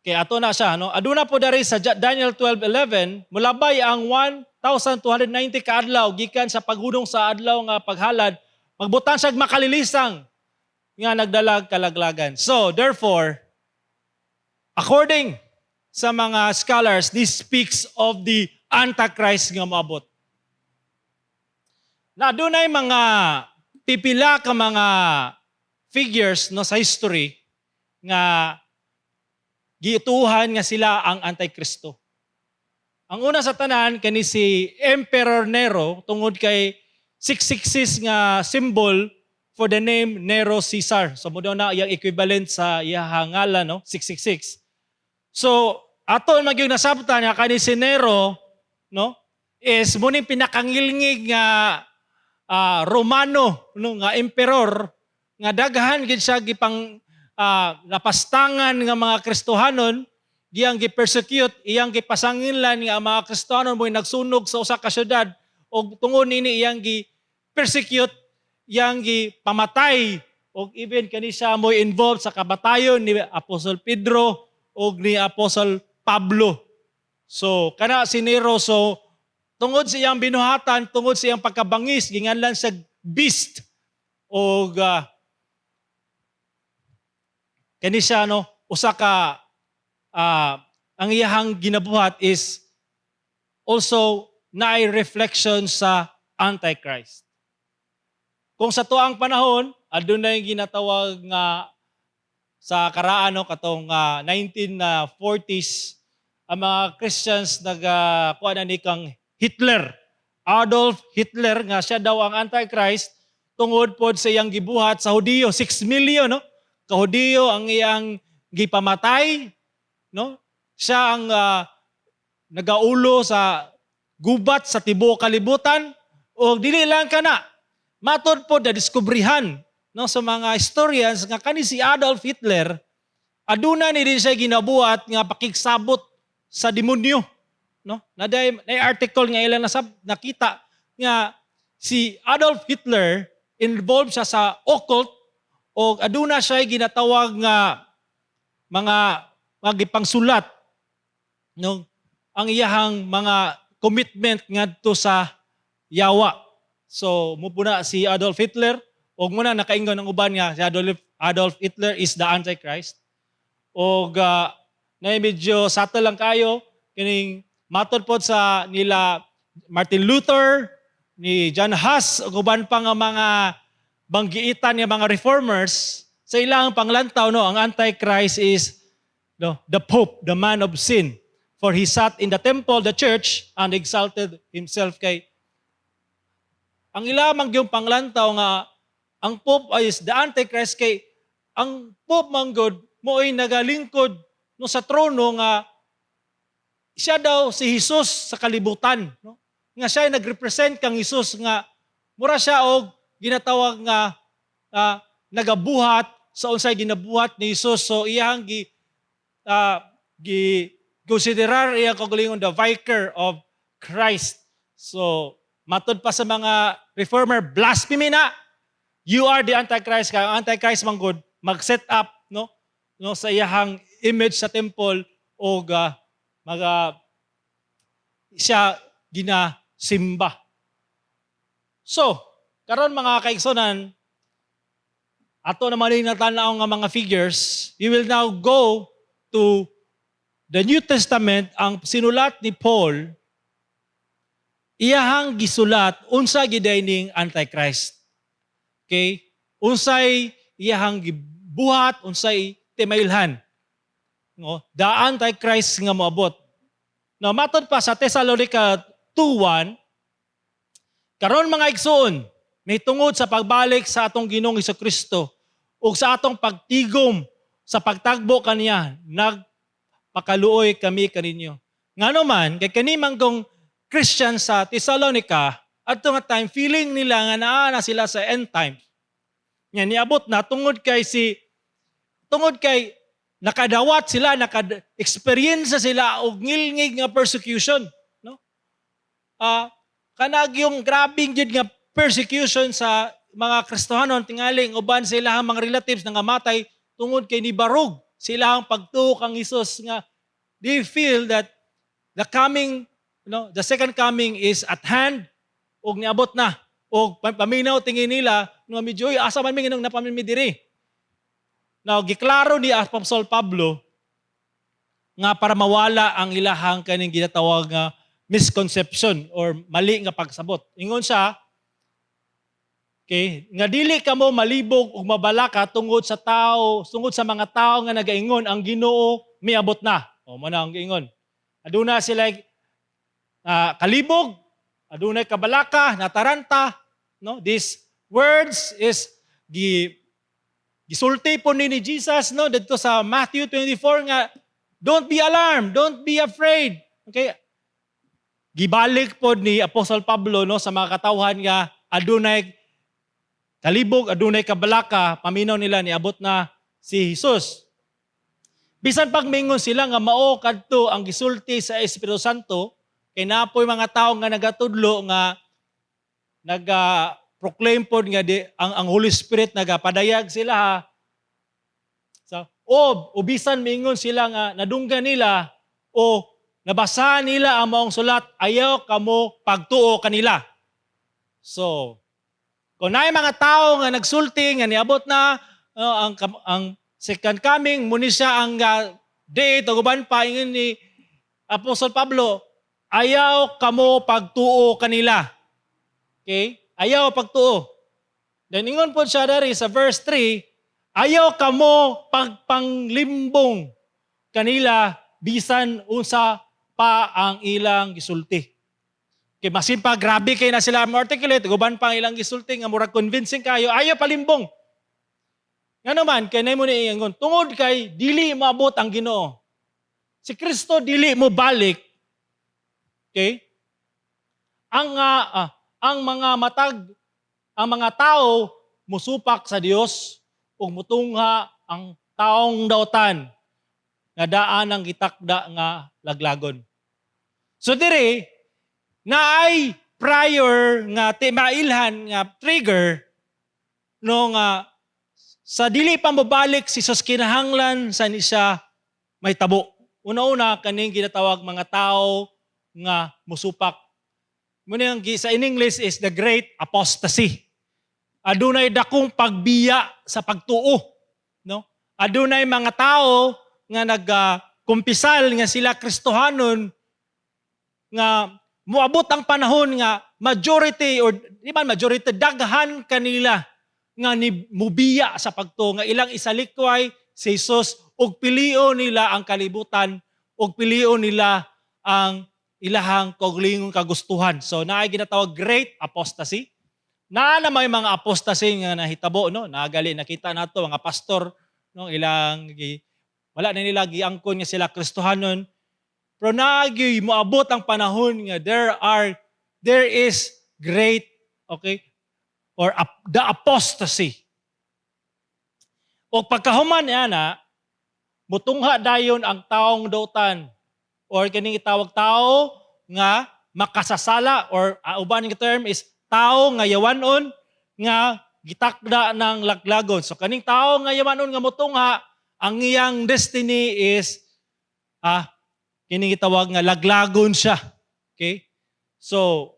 Kaya ato na siya, no? Aduna po dari sa Daniel 12:11, mulabay ang 1,290 ka adlaw gikan sa paghunong sa adlaw nga paghalad, magbutan siya makalilisang nga nagdalag kalaglagan. So, therefore, according sa mga scholars, this speaks of the Antichrist nga moabot. Na adunay mga pipila ka mga figures, no, sa history nga giituhan nga sila ang Antikristo. Ang una sa tanan kani si Emperor Nero tungod kay 666 nga symbol for the name Nero Caesar. So mo daw na iyang equivalent sa iyang ngalan, no, 666. So ato magyud nasabtan nga kani si Nero, no, is muning pinakangilngig nga Romano no nga emperor nga daghan gid siya gipang napastangan nga mga Kristohanon, iyang gi-persecute, iyang gipasanginlan nga ang mga Kristohanon mo'y nagsunog sa usa ka syudad og tungod nini iyang gi-persecute, iyang gipamatay og even kani siya mo'y involved sa kabatayon ni Apostol Pedro og ni Apostol Pablo. So kana si Nero, so tungod sa iyang binuhatan, tungod sa iyang pagkabangis, ginganlan sa beast og kani siya no usa ka ang iyahang ginabuhat is also naay reflection sa Antichrist. Kung sa tuang panahon, adunay ginatawag nga sa karaan no katong 1940s ang mga Christians kuha na ni kang Hitler, Adolf Hitler nga siya daw ang Antichrist tungod pod sa iyang gibuhat sa Hudiyo, 6 million no ka Hudiyo ang iyang gipamatay, no? Siya ang nagaulo sa gubat sa tibuok kalibutan o dili lang kana matud pod na diskubrihan no sa mga historians nga kani si Adolf Hitler aduna ni din siya ginabuhat nga pakigsabot sa demonyo, no? Naday article nga ilang nakita nga si Adolf Hitler involved siya sa occult o aduna siya ginatawag nga mga gipangsulat no ang iyahang mga commitment ngadto sa yawa. So mupuna si Adolf Hitler og muna nakaingon ang uban nga si Adolf Hitler is the Antichrist. Og na medyo subtle lang kayo kining matod pod sa nila Martin Luther, ni John Huss ug uban pa nga mga banggiitan nga mga reformers sa ilang panglantaw no ang Antichrist is the Pope, the man of sin. For he sat in the temple, the church, and exalted himself kay ang ilamang yung panglantaw nga ang Pope is the Antichrist kay ang Pope manggod mo ay nagalingkod no sa trono nga siya daw si Jesus sa kalibutan, no? Nga siya ay nagrepresent kang Jesus nga mura siya og ginatawag nga nagabuhat sa unsay ginabuhat ni Jesus. So iyang considerar iya kaugalingon the vicar of Christ. So matod pa sa mga reformer, blasphemy na. You are the Antichrist. Kaya ang Antichrist manggod mag-set up no sa iyahang image sa temple o siya ginasimba. So, karon mga kaigsonan, ato naman yung natanaw nga mga figures, we will now go to the New Testament. Ang sinulat ni Paul, iyahang gisulat, unsa giday ning Antichrist. Okay? Unsay iyahang gibuhat, unsay timailhan. No? The Antichrist nga moabot. No, matod pa sa Thessalonica 2:1, karon mga igsoon, may tungod sa pagbalik sa atong Ginoong Hesukristo ug sa atong pagtigom sa pagtagbo kaniya, nagpakaluoy kami kaninyo. Ngano man, kay kani manggong Christian sa Thessalonica, adto nga time feeling nila nga naa na sila sa end time. Nya niabot na tungod kay nakadawat sila, naka-experience sila og ngilngig nga persecution, no? Kanag yung grabing jud nga persecution sa mga Kristohanon tingaling uban sa ilahang mga relatives nga matay tungod kay nibarog sila ang pagtuo kang Hesus nga they feel that the coming, the second coming is at hand og niabot na og paminaw tingin nila nga medyo asa man mi nginong napamimi diri. Now giklaro ni Apostol Pablo nga para mawala ang ilahang kaning ginatawag nga misconception or mali nga pagsabot. Ingon siya, okay, nga dili kamo malibog ug mabalaka tungod sa mga tao nga nagaingon ang Ginoo miabot na. O mo na ang giingon. Aduna sila kalibog, adunay kabalaka, nataranta, no? These words is gisulti po ni Jesus no dito sa Matthew 24 nga don't be alarmed, don't be afraid. Okay? Gibalik po ni Apostol Pablo no sa mga katawhan nga adunay kalibog, adunay kabalaka, paminaw nila niabot na si Jesus. Bisan pag mingon sila nga mao kadto ang gisulti sa Espiritu Santo, kay napoy mga tao nga nagatudlo nga proclaim pod nga ang Holy Spirit nagapadayag sila ha. So, o bisan mingon sila nga nadunggan nila o nabasa nila ang maong sulat, ayaw kamo pagtuo kanila. So, kung naay mga tao nga nagsulti nga niabot na ang second coming, muni siya ang day, tuguban pa ingon ni Apostol Pablo, ayaw kamo pagtuo kanila. Okay? Ayaw pagtuo. Then ingon po siya dari sa verse 3, ayaw kamo pagpanglimbong kanila bisan unsa pa ang ilang gisulti. Kay masin pa grabe kay na sila articulate, guban pa ang ilang gisulti nga murag convincing kayo, ayaw palimbong. Nga naman, kay na mo ni ingon, tungod kay dili maabot ang Ginoo. Si Kristo dili mo balik. Okay? Ang mga tao musupak sa Dios ug mutungha ang taong dautan nga daan ang gitakda nga laglagon. So dire naay prior nga mailhan nga trigger no nga sa dili pa mobalik si Jesus kinahanglan sa ni siya may tabo. Una-una kaning ginatawag mga tao nga musupak. Muna yung sa in English is the great apostasy. Adunay dakong pagbiya sa pagtuo, no? Adunay mga tao nga nagkumpisal nga sila Kristohanon nga moabot ang panahon nga majority or di ba majority daghan kanila nga ni mubiya sa pagtuo nga ilang isalikway si Jesus ug pilion nila ang kalibutan ug pilion nila ang ilahang kaugalingong kagustuhan. So naay ginatawag great apostasy. Na may mga apostasy nga nahitabo no, nagali nakita nato mga pastor no ilang wala na nila giangkon nga sila Kristohanon. Pero naagi moabot ang panahon nga there is great or the apostasy. O pagkahuman ana mutungha dayon ang taong dautan or kining itawag tao nga makasasala or uban nga term is tao nga yawanon nga gitakda ng laglagon. So kaning tao nga yawanon nga mutungha ang iyang destiny is kining itawag nga laglagon siya. Okay? So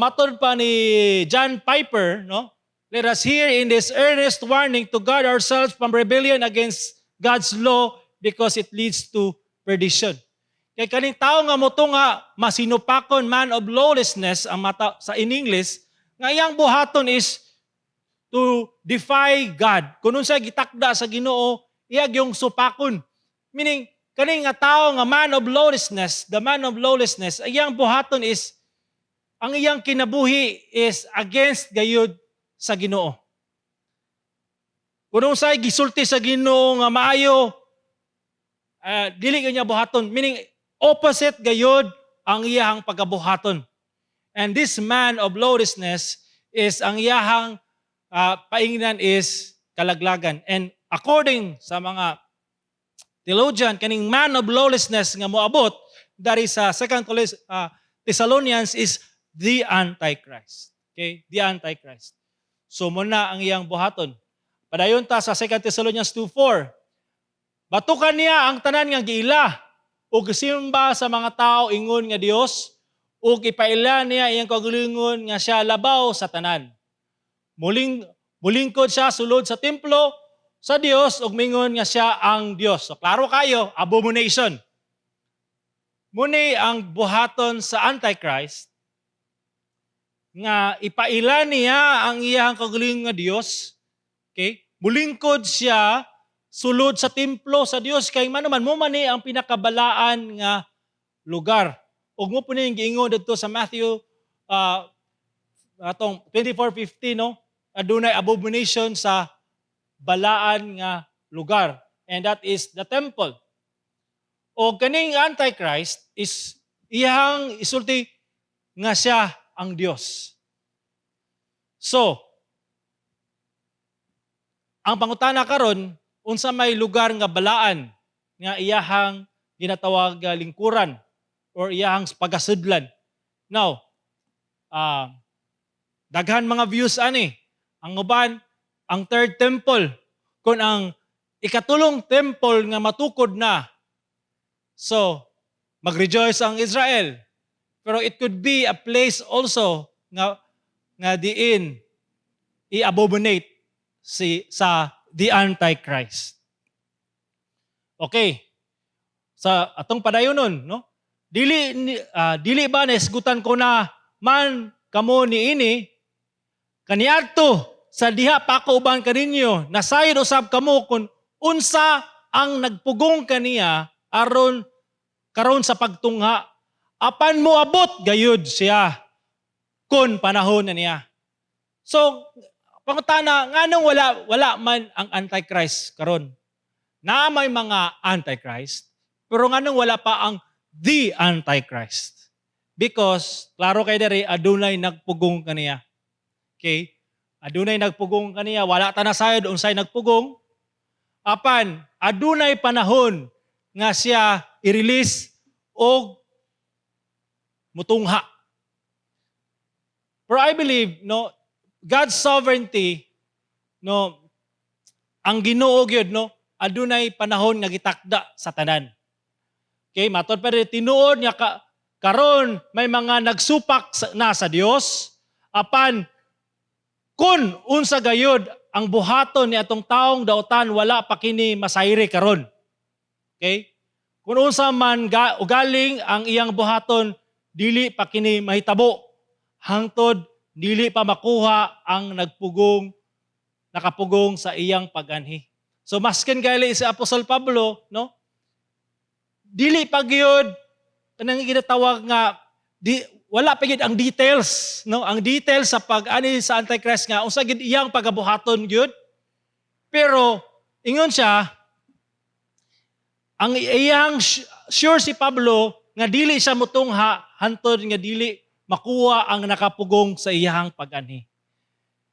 matod pa ni John Piper, no? Let us hear in this earnest warning to guard ourselves from rebellion against God's law because it leads to perdition. Kaya kaning tao nga motunga masinupakon man of lawlessness ang mata sa in English, nga iyang buhaton is to defy God. Kung unsa gitakda sa Ginoo, iyag yung supakon. Meaning kaning nga tao nga man of lawlessness, the man of lawlessness, iyang buhaton is ang iyang kinabuhi is against gayud sa Ginoo. Kung unsa gisulti sa Ginoo nga maayo, dili kanya buhaton, meaning opposite gayud ang iyahang pagabuhaton. And this man of lawlessness is ang iyahang paingnan is kalaglagan. And according sa mga theologian, kaning man of lawlessness nga moabot dari sa 2 Thessalonians is the Antichrist. Okay? The Antichrist. So muna ang iyang buhaton. Padayon ta sa 2 Thessalonians 2:4. Batukan niya ang tanan nga giila ug simba sa mga tao ingon nga Dios ug ipaila niya iyang kaugalingon nga siya labaw sa tanan. Mulingkod siya sulod sa templo sa Dios ug mingon nga siya ang Dios. So klaro kayo, abomination. Muni ang buhaton sa Antichrist nga ipaila niya ang iyang kaugalingon nga Dios. Okay? Mulingkod siya sulod sa templo sa Dios kay manuman mo man ang pinakabalaan nga lugar. Ug mo po ning giingon didto sa Matthew atong 24:50 no, adunay abomination sa balaan nga lugar, and that is the temple. O kaning Antichrist is iyang isulti nga siya ang Dios. So, ang pangutana karon, unsa may lugar nga balaan nga iyahang ginatawag nga lingkuran or iyahang pagasudlan. Now, daghan mga views ani. Ang uban, ang third temple, kung ang ikatulong temple nga matukod na, so mag-rejoice ang Israel. Pero it could be a place also nga diin i-abominate sa the Antichrist. Okay. Sa atong padayonon, no? Dili ba naisgutan ko na man kamo niini kaniadto sa diha pa ko uban kaninyo nasayod usab kamo kung unsa ang nagpugong kaniya aron karon sa pagtungha apan moabot gayud siya kun panahon na niya. So pangutana nganong wala man ang Antichrist karon? Na may mga Antichrist pero nganong wala pa ang the Antichrist? Because klaro kay diri adunay nagpugong kaniya. Okay? Adunay nagpugong kaniya, wala ta nasayod unsay nagpugong. Apan adunay panahon nga siya i-release o mutungha. Pero I believe, no, God's sovereignty, no, ang Ginoo gyud, no, adunay panahon nga gitakda sa tanan. Okay, matod pa rin tinuod nga karon may mga nagsupak na sa Dios apan kun unsa gayud ang buhaton ni atong taong daotan wala pa kini masayri karon. Okay? Kun unsa man ugaling ang iyang buhaton dili pa kini mahitabo hangtod dili pa makuha ang nakapugong sa iyang pag-anhi. So masken gali si Apostol Pablo, no? Dili pa gyud kanang ginatawag nga wala pa gyud ang details, no? Ang details sa pag-ani sa Antichrist nga unsa gyud iyang pagabuhaton gyud. Pero ingon siya ang iyang sure si Pablo nga dili siya mutungha hantod nga dili makuha ang nakapugong sa iyang pag-anhi.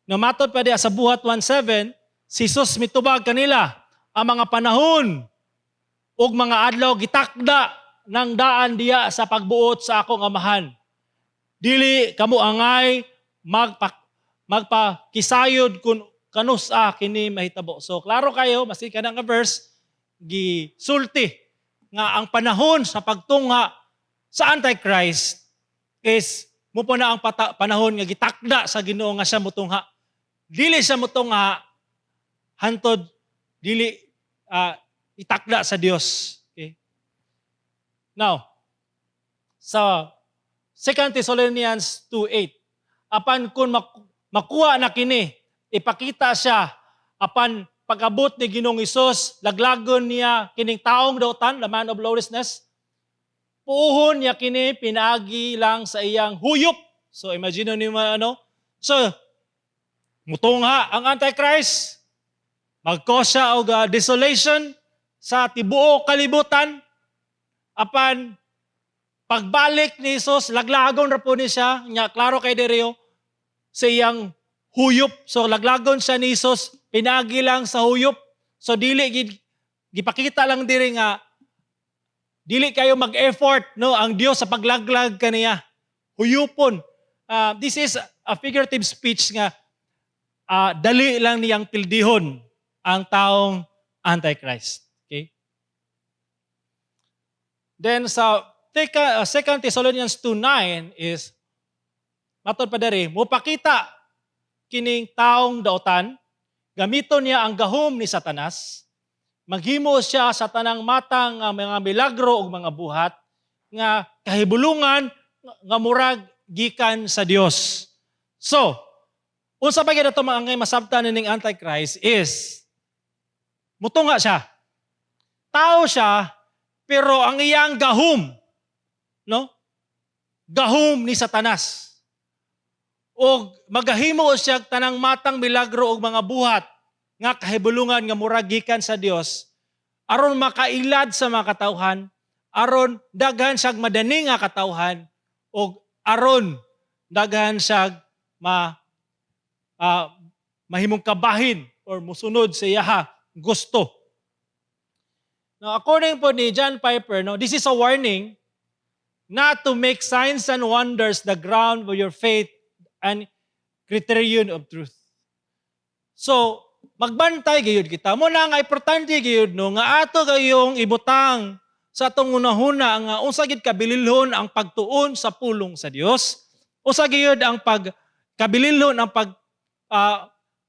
No matod pa diha sa buhat 1:7, si Jesus mitubag kanila ang mga panahon ug mga adlaw gitakda ng daan diya sa pagbuot sa akong amahan. Dili kamo angay magpakisayod kun kanusa kini mahitabo. So klaro kayo maski kana nga verse gisulti nga ang panahon sa pagtungha sa Antichrist is mupo na ang panahon nga gitakda sa Ginoo nga siya mutungha. Dili siya mutungha hantod dili itakda sa Dios. Okay? Now, sa 2 Thessalonians 2:8, apan kun makuha na kini, ipakita siya apan pag-abot ni Ginoong Hesus, laglagon niya kining taong dautan, the man of lawlessness, puuhon niya kini pinagi lang sa iyang huyop. So imagine niyo ano? So mutungha ang Antichrist, mag-cause siya og desolation sa tibuok kalibutan. Apan pagbalik ni Jesus, laglagon ra po ni siya, nya klaro kay diri sa iyang huyop. So laglagon siya ni Jesus, pinagi lang sa huyop. So dili gipakita lang diri nga dili kayo mag-effort, no, ang Dios sa paglaglag kaniya. Huyupon. This is a figurative speech nga dali lang niyang pildihon ang taong Antichrist. Okay? Then sa 2 Thessalonians 2:9 is matod pa diri, mupakita kining taong daotan, gamiton niya ang gahom ni Satanas, maghimo siya sa tanang matang mga milagro ug mga buhat nga kahibulungan nga murag gikan sa Dios. So, unsa pa gyud ato mga masabtan ning Antichrist is mutunga siya. Tao siya pero ang iyang gahom, no? Gahom ni Satanas. O magahimo siya tanang matang milagro ug mga buhat nga kahibulungan nga murag gikan sa Dios aron makailad sa mga katawhan, aron daghan siyag madani nga katawhan o aron daghan siyag mahimong kabahin or musunod sa iya gusto. Now, according po ni John Piper, no, this is a warning not to make signs and wonders the ground of your faith and criterion of truth. So, magbantay gayud kita. Muna nga importante gayud no nga ato gayong ibutang sa atong unahuna nga unsa gid kabililhon ang pagtuon sa pulong sa Dios. Unsa gayud ang kabililhon ang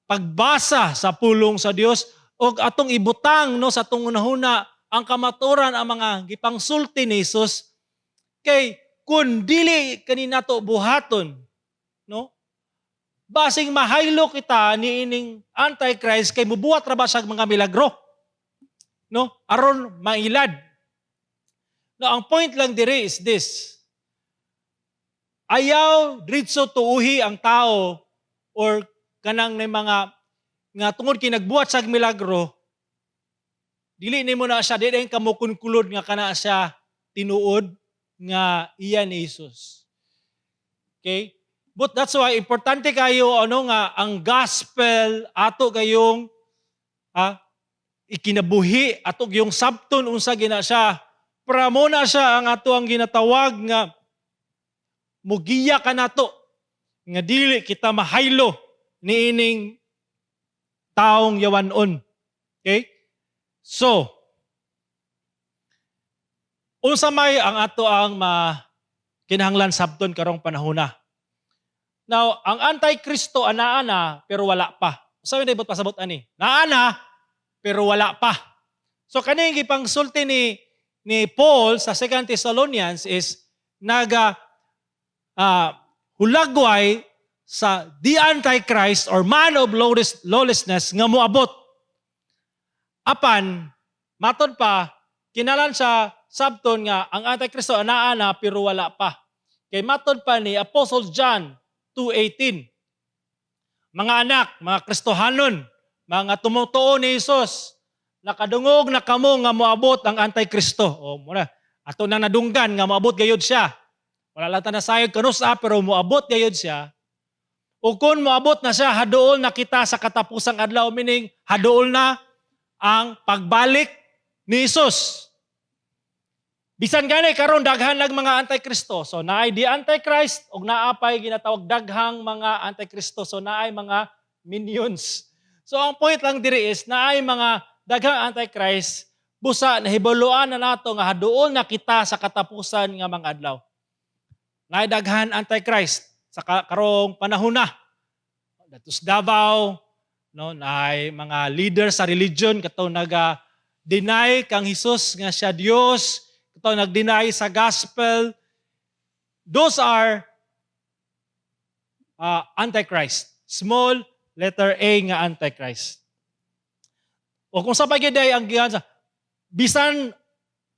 pagbasa sa pulong sa Dios o atong ibutang no sa atong unahuna ang kamaturan ang mga gipangsulti ni Jesus kay kun dili kanina to buhaton no basing mahaylo kita niining Antichrist kay mubuhat ra ba siya mga milagro no aron mailad. No, ang point lang dire is this. Ayaw diretso tuuhi ang tao or kanang may mga nga tungod kay nagbuhat sa milagro dili nimo na siya dili kamo kunkulod nga kana siya tinuod nga iya ni Jesus. Okay? But that's why importante kayo nga ang gospel ato kayong ikinabuhi ato yung sabton unsa gina siya para mo na siya ang ato ang ginatawag nga mugiya ka nato nga dili kita mahaylo niining taong yawanon. Okay? So, unsa may ang ato ang kinahanglan sabton karong panahona. Now, ang Antikristo anaa na pero wala pa. Sabi na ibot pasabot ani. Naa na pero wala pa. So kani gipangsulti ni Paul sa 2 Thessalonians is hulagway sa the Antichrist or man of lawlessness nga moabot. Apan, matod pa, kinalan sa sabton nga ang Antikristo anaa na pero wala pa. Kay matod pa ni Apostle John 2:18. Mga anak, mga Kristohanon, mga tumutuo ni Jesus, nakadungog na kamo nga moabot ang Antikristo. O muna, ato na nadunggan nga moabot gayud siya. Wala lang ta nasayod kanusa pero moabot gayud siya. O kung moabot na siya, haduol na kita sa katapusang adlaw, meaning haduol na ang pagbalik ni Jesus. Bisan gani karon daghan lang mga Antikristo. So naay di Antichrist ug naapay ginatawag daghang mga Antikristo. So naay mga minions. So ang point lang diri is naay mga daghang Antichrist busa nahibaluan na nato nga haduol na kita sa katapusan nga mga adlaw. Naay daghan Antichrist sa karong panahon na. Datus Davao, no, naay mga leader sa religion kato naga-deny kang Jesus nga siya Dios, kato nag-deny sa gospel. Those are Antichrist. Small letter A nga Antichrist. O kung sa pagiday ang gihan sa bisan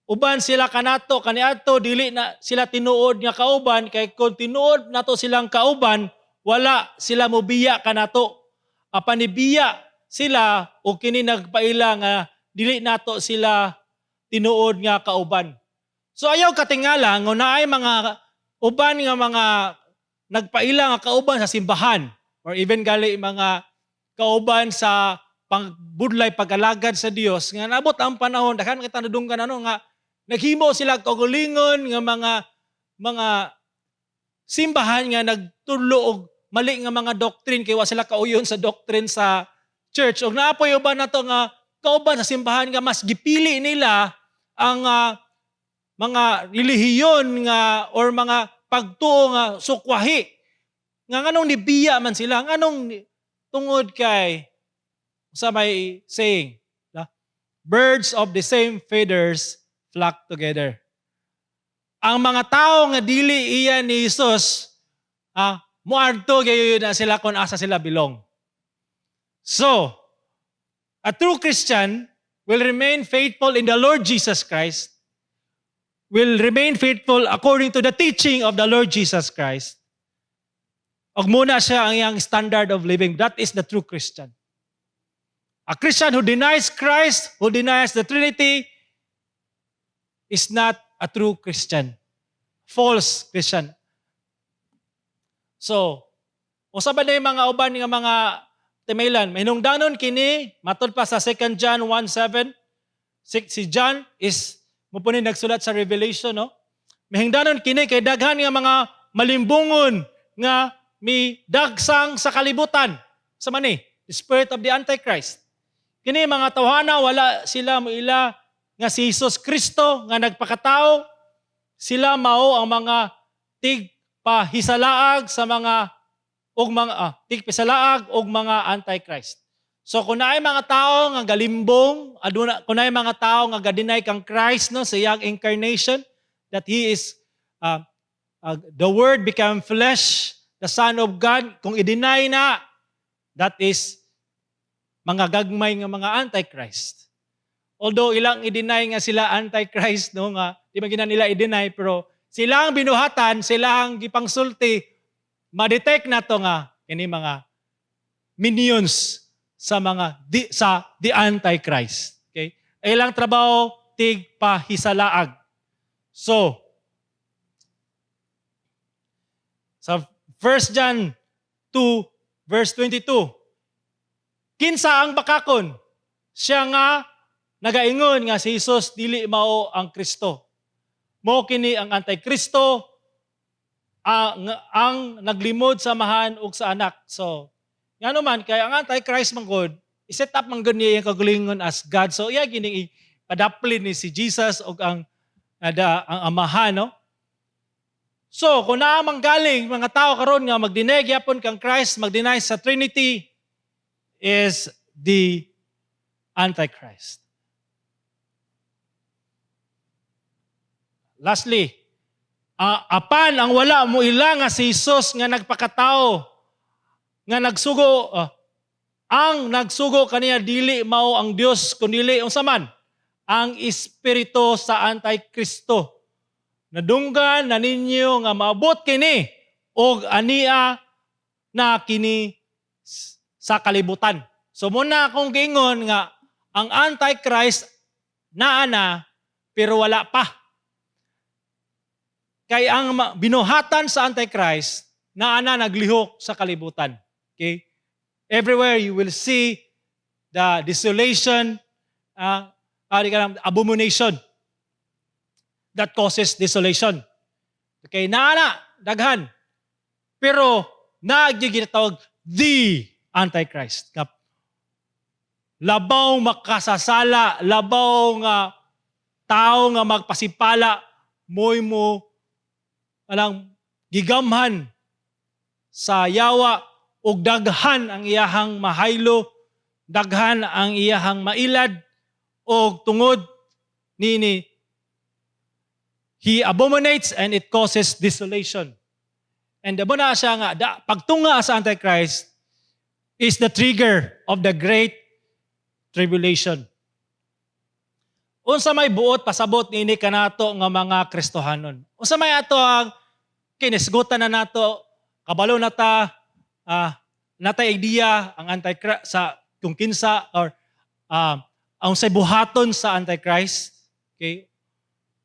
uban sila kanato kaniadto dili na sila tinuod nga kauban kay kung tinuod nato silang kauban wala sila mobiya kanato. Apanibiya sila o kini nagpaila nga dili nato sila tinuod nga kauban. So ayaw katingala nga naay mga uban nga mga nagpaila nga kauban sa simbahan or even gali mga kauban sa pagbudlay pag-alagad sa Dios nga nabot ang panahon daghan kita nadunggan nga naghimo sila kaugalingon nga mga simbahan nga nagtudlo og mali nga mga doctrine kay wa sila kauyon sa doctrine sa church. Og naapoy uban nato nga kauban sa simbahan nga mas gipili nila ang mga relihiyon nga or mga pagtuo nga sukwahi. Nga nganong nibiya man sila, nganong tungod kay sa may saying, birds of the same feathers flock together. Ang mga tao nga dili iya ni Jesus, muadto gayon na sila kung asa sila belong. So, a true Christian will remain faithful in the Lord Jesus Christ, will remain faithful according to the teaching of the Lord Jesus Christ. Og muna siya ang iyang standard of living. That is the true Christian. A Christian who denies Christ, who denies the Trinity, is not a true Christian. False Christian. So, Usa ba na yung mga uban nga mga timaylan? Mahinungdanon kini, matod pa sa 2 John 1:7. Si John is, mo po ni nagsulat sa Revelation, no? Mahingdanon kini kay daghan nga mga malimbungon nga mi dagsang sa kalibutan. Sa mani, the spirit of the Antichrist. Kini mga tawhana, wala sila moila nga si Jesus Kristo nga nagpakatao. Sila mao ang mga tigpahisalaag sa mga tigpisalaag og mga Antichrist. So kung naay mga tao nga galimbong, kung naay mga tao nga gadinay kang Christ, no, sa iyang incarnation, that He is the Word became flesh, the Son of God, kung i-deny na, that is mga gagmay nga mga Antichrist. Although ilang i-deny nga sila Antichrist, no, nga di ba nila i-deny, pero silang binuhatan, silang gipangsulti, ma-detect na to nga kini mga minions sa mga the Antichrist. Okay? Ilang trabaho tigpahisalaag. So, sa 1 John 2 verse 22, kinsa ang bakakon? Siya nga nagaingon nga si Jesus dili mao ang Kristo. Mao kini ang Antikristo, ang naglimod sa amahan ug sa anak. So, ngano man kay ang Antichrist man gud, i-set up man gud niya yung kagalingon as God. So, iya gini padaplin ni si Jesus ug ang amahan, no? So, kung naamang galing mga tao karon nga mag-deny gyapon kang Christ, mag-deny sa Trinity, is the Antichrist. Lastly, apan ang wala mo ila nga si Jesus nga nagpakatao, nga nagsugo, ang nagsugo kaniya dili mao ang Dios kundi unsa man ang espiritu sa Antikristo. Nadunggan na ninyo nga maabot kini og ania na kini sa kalibutan. So muna akong giingon nga ang Antichrist naa na pero wala pa. Kay ang binuhatan sa Antichrist naa na naglihok sa kalibutan. Okay? Everywhere you will see the desolation, abomination that causes desolation. Okay, naa daghan. Pero ginatawag the Antichrist. Labaw makasasala, labaw nga tao nga magpasipala, mo alang gigamhan sa yawa ug daghan ang iyahang mahaylo, daghan ang iyahang mailad og tungod nini he abominates and it causes desolation. And abo na siya nga pagtunga sa Antichrist is the trigger of the great tribulation. Unsa may buot pasabot niini kanato nga mga Kristohanon? Unsa may ato ang kinisgutan na nato, kabalo na ta, natay idea ang Antichrist sa kung kinsa or ang say buhaton sa Antichrist, okay?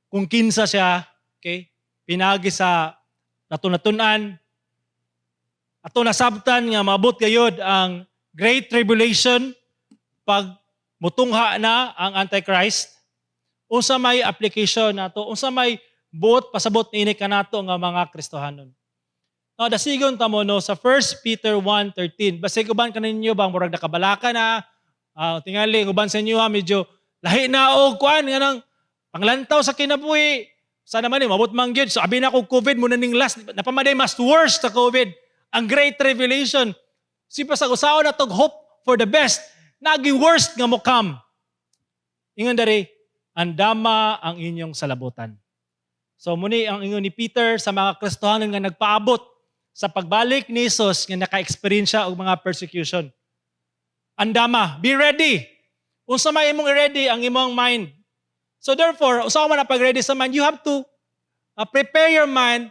Kung kinsa siya, okay? Pinagi sa natunatunan, ato nasabtan nga maabot gayud ang Great Tribulation pag mutungha na ang Antichrist. Unsa may application nato, unsa may buot pasabot niini kanato nga mga Kristohanon. No, dasigon ta mo no sa 1 Peter 1:13. Basig uban kaninyo bang murag nakabalaka na, tingali uban sa inyo ha medyo lahi na og kuan nga nang panglantaw sa kinabuhi. Sana man mabot man gyud. So abi na kog COVID mo na ning last napamaday mas worse sa COVID. Ang Great Tribulation. Sipa sa usaon na tog hope for the best. Naging worst nga mo come. Ingon dari, andama ang inyong salabutan. So muni ang ingon ni Peter sa mga Kristohanon nga nagpaabot sa pagbalik ni Jesus nga naka-experience og mga persecution. Andama, be ready. Unsa may imong i-ready ang imong mind. So therefore, usaw man na pag-ready sa mind, you have to prepare your mind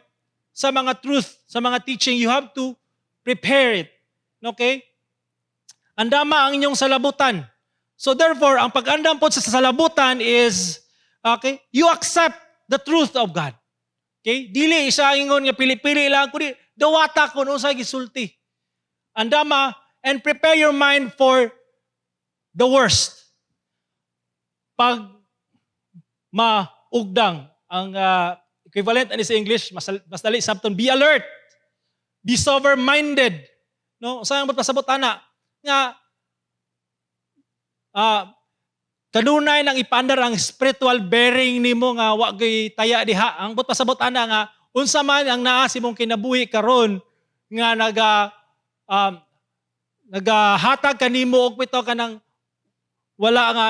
sa mga truth, sa mga teaching. You have to prepare it. Okay? Andama ang inyong salabutan. So therefore, ang pag-andam po sa salabutan is, okay, you accept the truth of God. Okay? Dili isa ingon nga pili-pili lang kundi dawata kun usa gisulti. andama, and prepare your mind for the worst. Pag maugdang, ang equivalent ani sa English, mas dali sabton, be alert, be sober-minded. No, sayang mo pasabot ana nga kanunay nang ipandar ang spiritual bearing nimo nga wa gyud taya diha. Ang but pasabot ana nga unsa man ang naa si mong kinabuhi karon nga nagahatag kanimo og pito kanang wala nga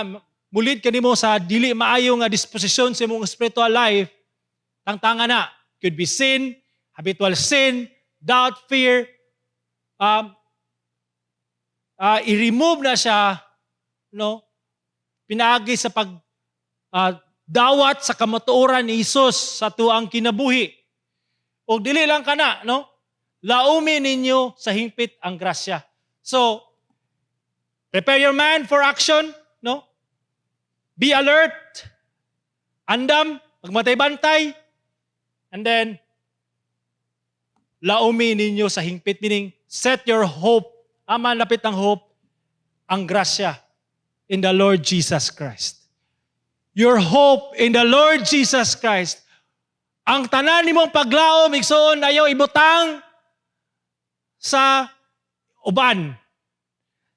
mulid kanimo sa dili maayo nga disposisyon sa imong spiritual life, tangtanga na. Could be sin, habitual sin, doubt, fear. I-remove na siya, no? Pinaagi sa dawat sa kamatuoran ni Hesus sa tuang kinabuhi. O dili lang kana, no? Laumi ninyo sa hingpit ang grasya. So, prepare your mind for action, no? Be alert, andam, magmatay-bantay, and then, laumi ninyo sa hingpit, meaning, set your hope, aman lapit ang hope, ang grasya in the Lord Jesus Christ. Your hope in the Lord Jesus Christ. Ang tanan nimong paglaom, igsoon, ayaw ibutang sa uban.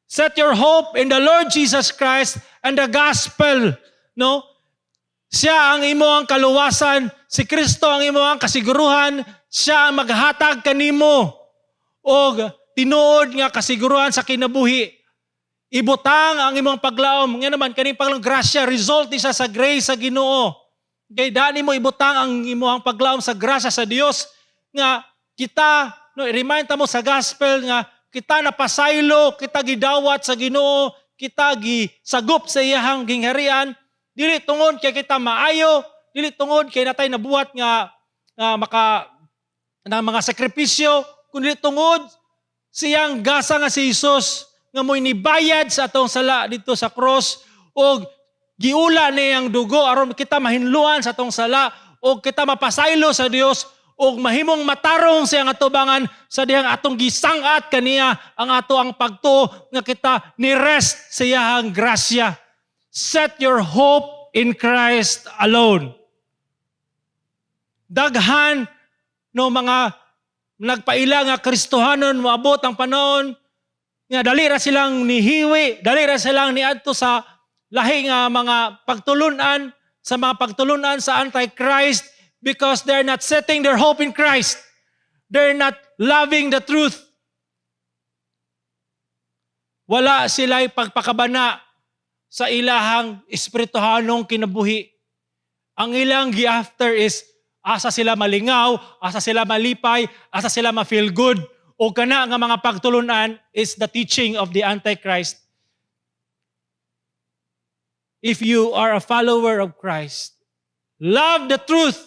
Set your hope in the Lord Jesus Christ and the gospel. No? Siya ang imo ang kaluwasan, si Kristo ang imo ang kasiguruhan, siya ang maghatag kanimo og tinuod nga kasiguruhan sa kinabuhi. Ibutang ang imong paglaom. Nga naman, kaning paglaom, grasya, result ni siya sa grace sa Ginoo. Kay dani mo ibutang ang imong paglaom sa grasya sa Dios nga kita, no, remind ta mo sa gospel nga kita napasaylo, kita gidawat sa Ginoo, kita gisagop sa iyahang gingharian, dili tungod kay kita maayo, dili tungod kay natay nabuhat nga mga sakripisyo, kundi tungod siyang gasa nga si Hesus nga mo'y nibayad sa atong sala dito sa cross o giula niyang dugo aron kita mahinluan sa atong sala o kita mapasaylo sa Dios o mahimong matarong siyang atubangan sa dihang atong gisangat kaniya ang ato ang pagtuo nga kita ni-rest sa iyahang grasya. Set your hope in Christ alone. Daghan no mga nagpaila nga Kristohanon moabot ang panahon nga dali ra silang nihiwi, dali ra silang niadto sa lahi nga mga pagtulunan, sa mga pagtulunan sa Antichrist because they're not setting their hope in Christ. They're not loving the truth. Wala sila'y pagpakabana sa ilahang espirituhanong kinabuhi. Ang ilang gi-after is asa sila malingaw, asa sila malipay, asa sila ma-feel good. O kana nga mga pagtulunan is the teaching of the Antichrist. If you are a follower of Christ, love the truth,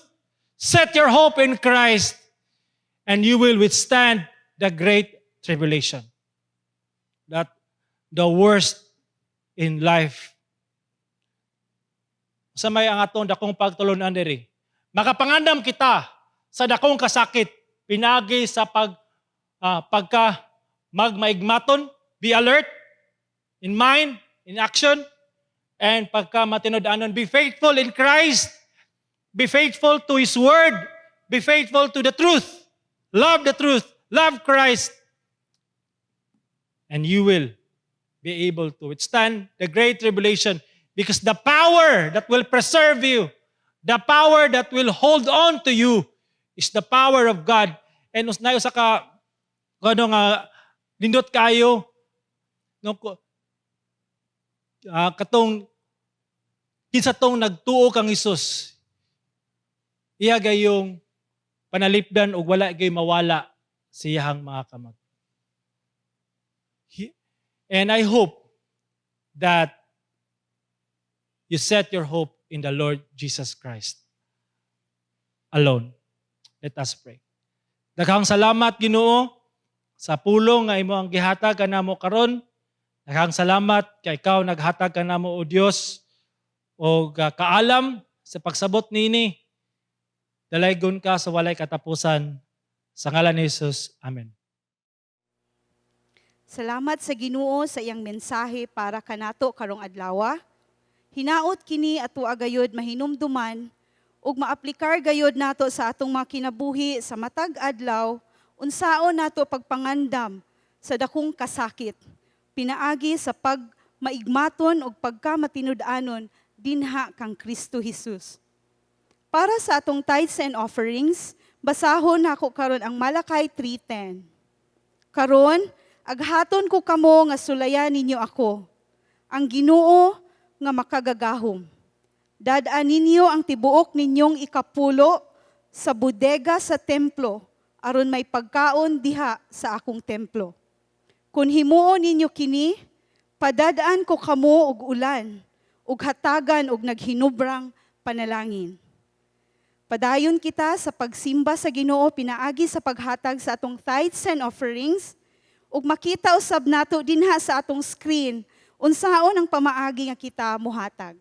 set your hope in Christ, and you will withstand the great tribulation. That the worst in life. Sa may ang atong dakong pagtulunan diri. Makapangandam kita sa dakong kasakit, pinagi sa pagka magmaigmaton, be alert, in mind, in action, and pagka matinud-anon, be faithful in Christ, be faithful to His Word, be faithful to the truth, love Christ, and you will be able to withstand the great tribulation because the power that will preserve you, the power that will hold on to you is the power of God. And usnayo sa kung nga nindot kayo no katong kinsa tong nagtuo kang Hesus iya gayong panalipdan og wala gay mawala sa iyang mga kamag. And I hope that you set your hope in the Lord Jesus Christ alone. Let us pray. Daghang salamat Ginoo sa pulong nga imo ang gihatag kanamo karon. Daghang salamat kay ikaw naghatag kanamo o Dios og kaalam sa pagsabot nini. Dalaygon ka sa walay katapusan sa ngalan ni Jesus. Amen. Salamat sa Ginoo sa iyang mensahe para kanato karong adlaw. Hinaot kini ato agayod mahinumduman ug maaplikar gayod nato sa atong mga kinabuhi sa matag adlaw unsaon nato pagpangandam sa dakong kasakit pinaagi sa pagmaigmaton ug pagkamatinud-anon dinha kang Kristo Jesus. Para sa atong tithes and offerings, basahon nako karon ang Malakay 3:10. Karon, aghaton ko kamo nga sulayan ninyo ako, ang Ginoo nga makagagahom. Dadaan ninyo ang tibuok ninyong ikapulo sa bodega sa templo, aron may pagkaon diha sa akong templo. Kung himuon ninyo kini, padadaan ko kamo og ulan, ug hatagan og naghinubrang panalangin. Padayon kita sa pagsimba sa Ginoo pinaagi sa paghatag sa atong tithes and offerings, ug makita usab nato dinha sa atong screen unsaon ang pamaagi nga kita mohatag.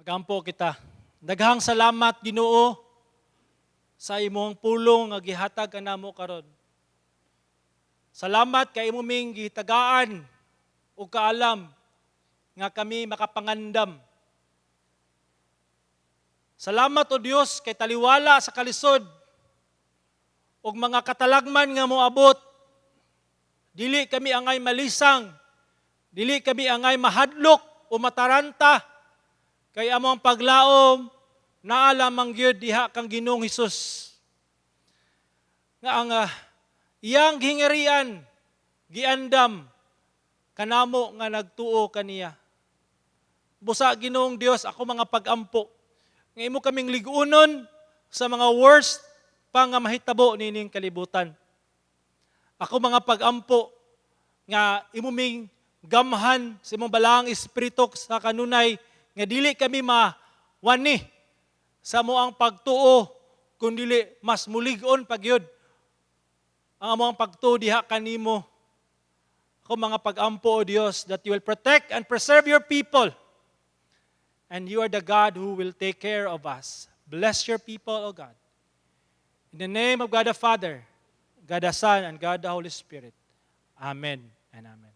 Magampo kita. Daghang salamat Ginoo sa imong pulong nga gihatag kanamo karon. Salamat kay imo ming gitagaan ug kaalam nga kami makapangandam. Salamat o Dios kay taliwala sa kalisod ug mga katalagman nga moabot. Dili kami angay malisang, dili kami angay mahadlok o mataranta. Kay among paglaom, naalam ang gyud diha kang Ginoong Hesus. Nga ang iyang gingerian, giandam, kanamo nga nagtuo kaniya. Busa Ginoong Dios, ako mga pag-ampo. Nga imo kaming ligunon sa mga worst pa nga mahitabo nining kalibutan. Ako mga pag-ampo, nga imo ming gamhan sa imong balaang espiritu sa kanunay, nga dili kami mawani sa moang pagtuo, kundili mas mulig-on pagyud ang among pagtuo diha kanimo. Ako mga pag-ampo o Dios, that you will protect and preserve your people, and you are the God who will take care of us. Bless your people, O God. In the name of God the Father, God the Son, and God the Holy Spirit. Amen and amen.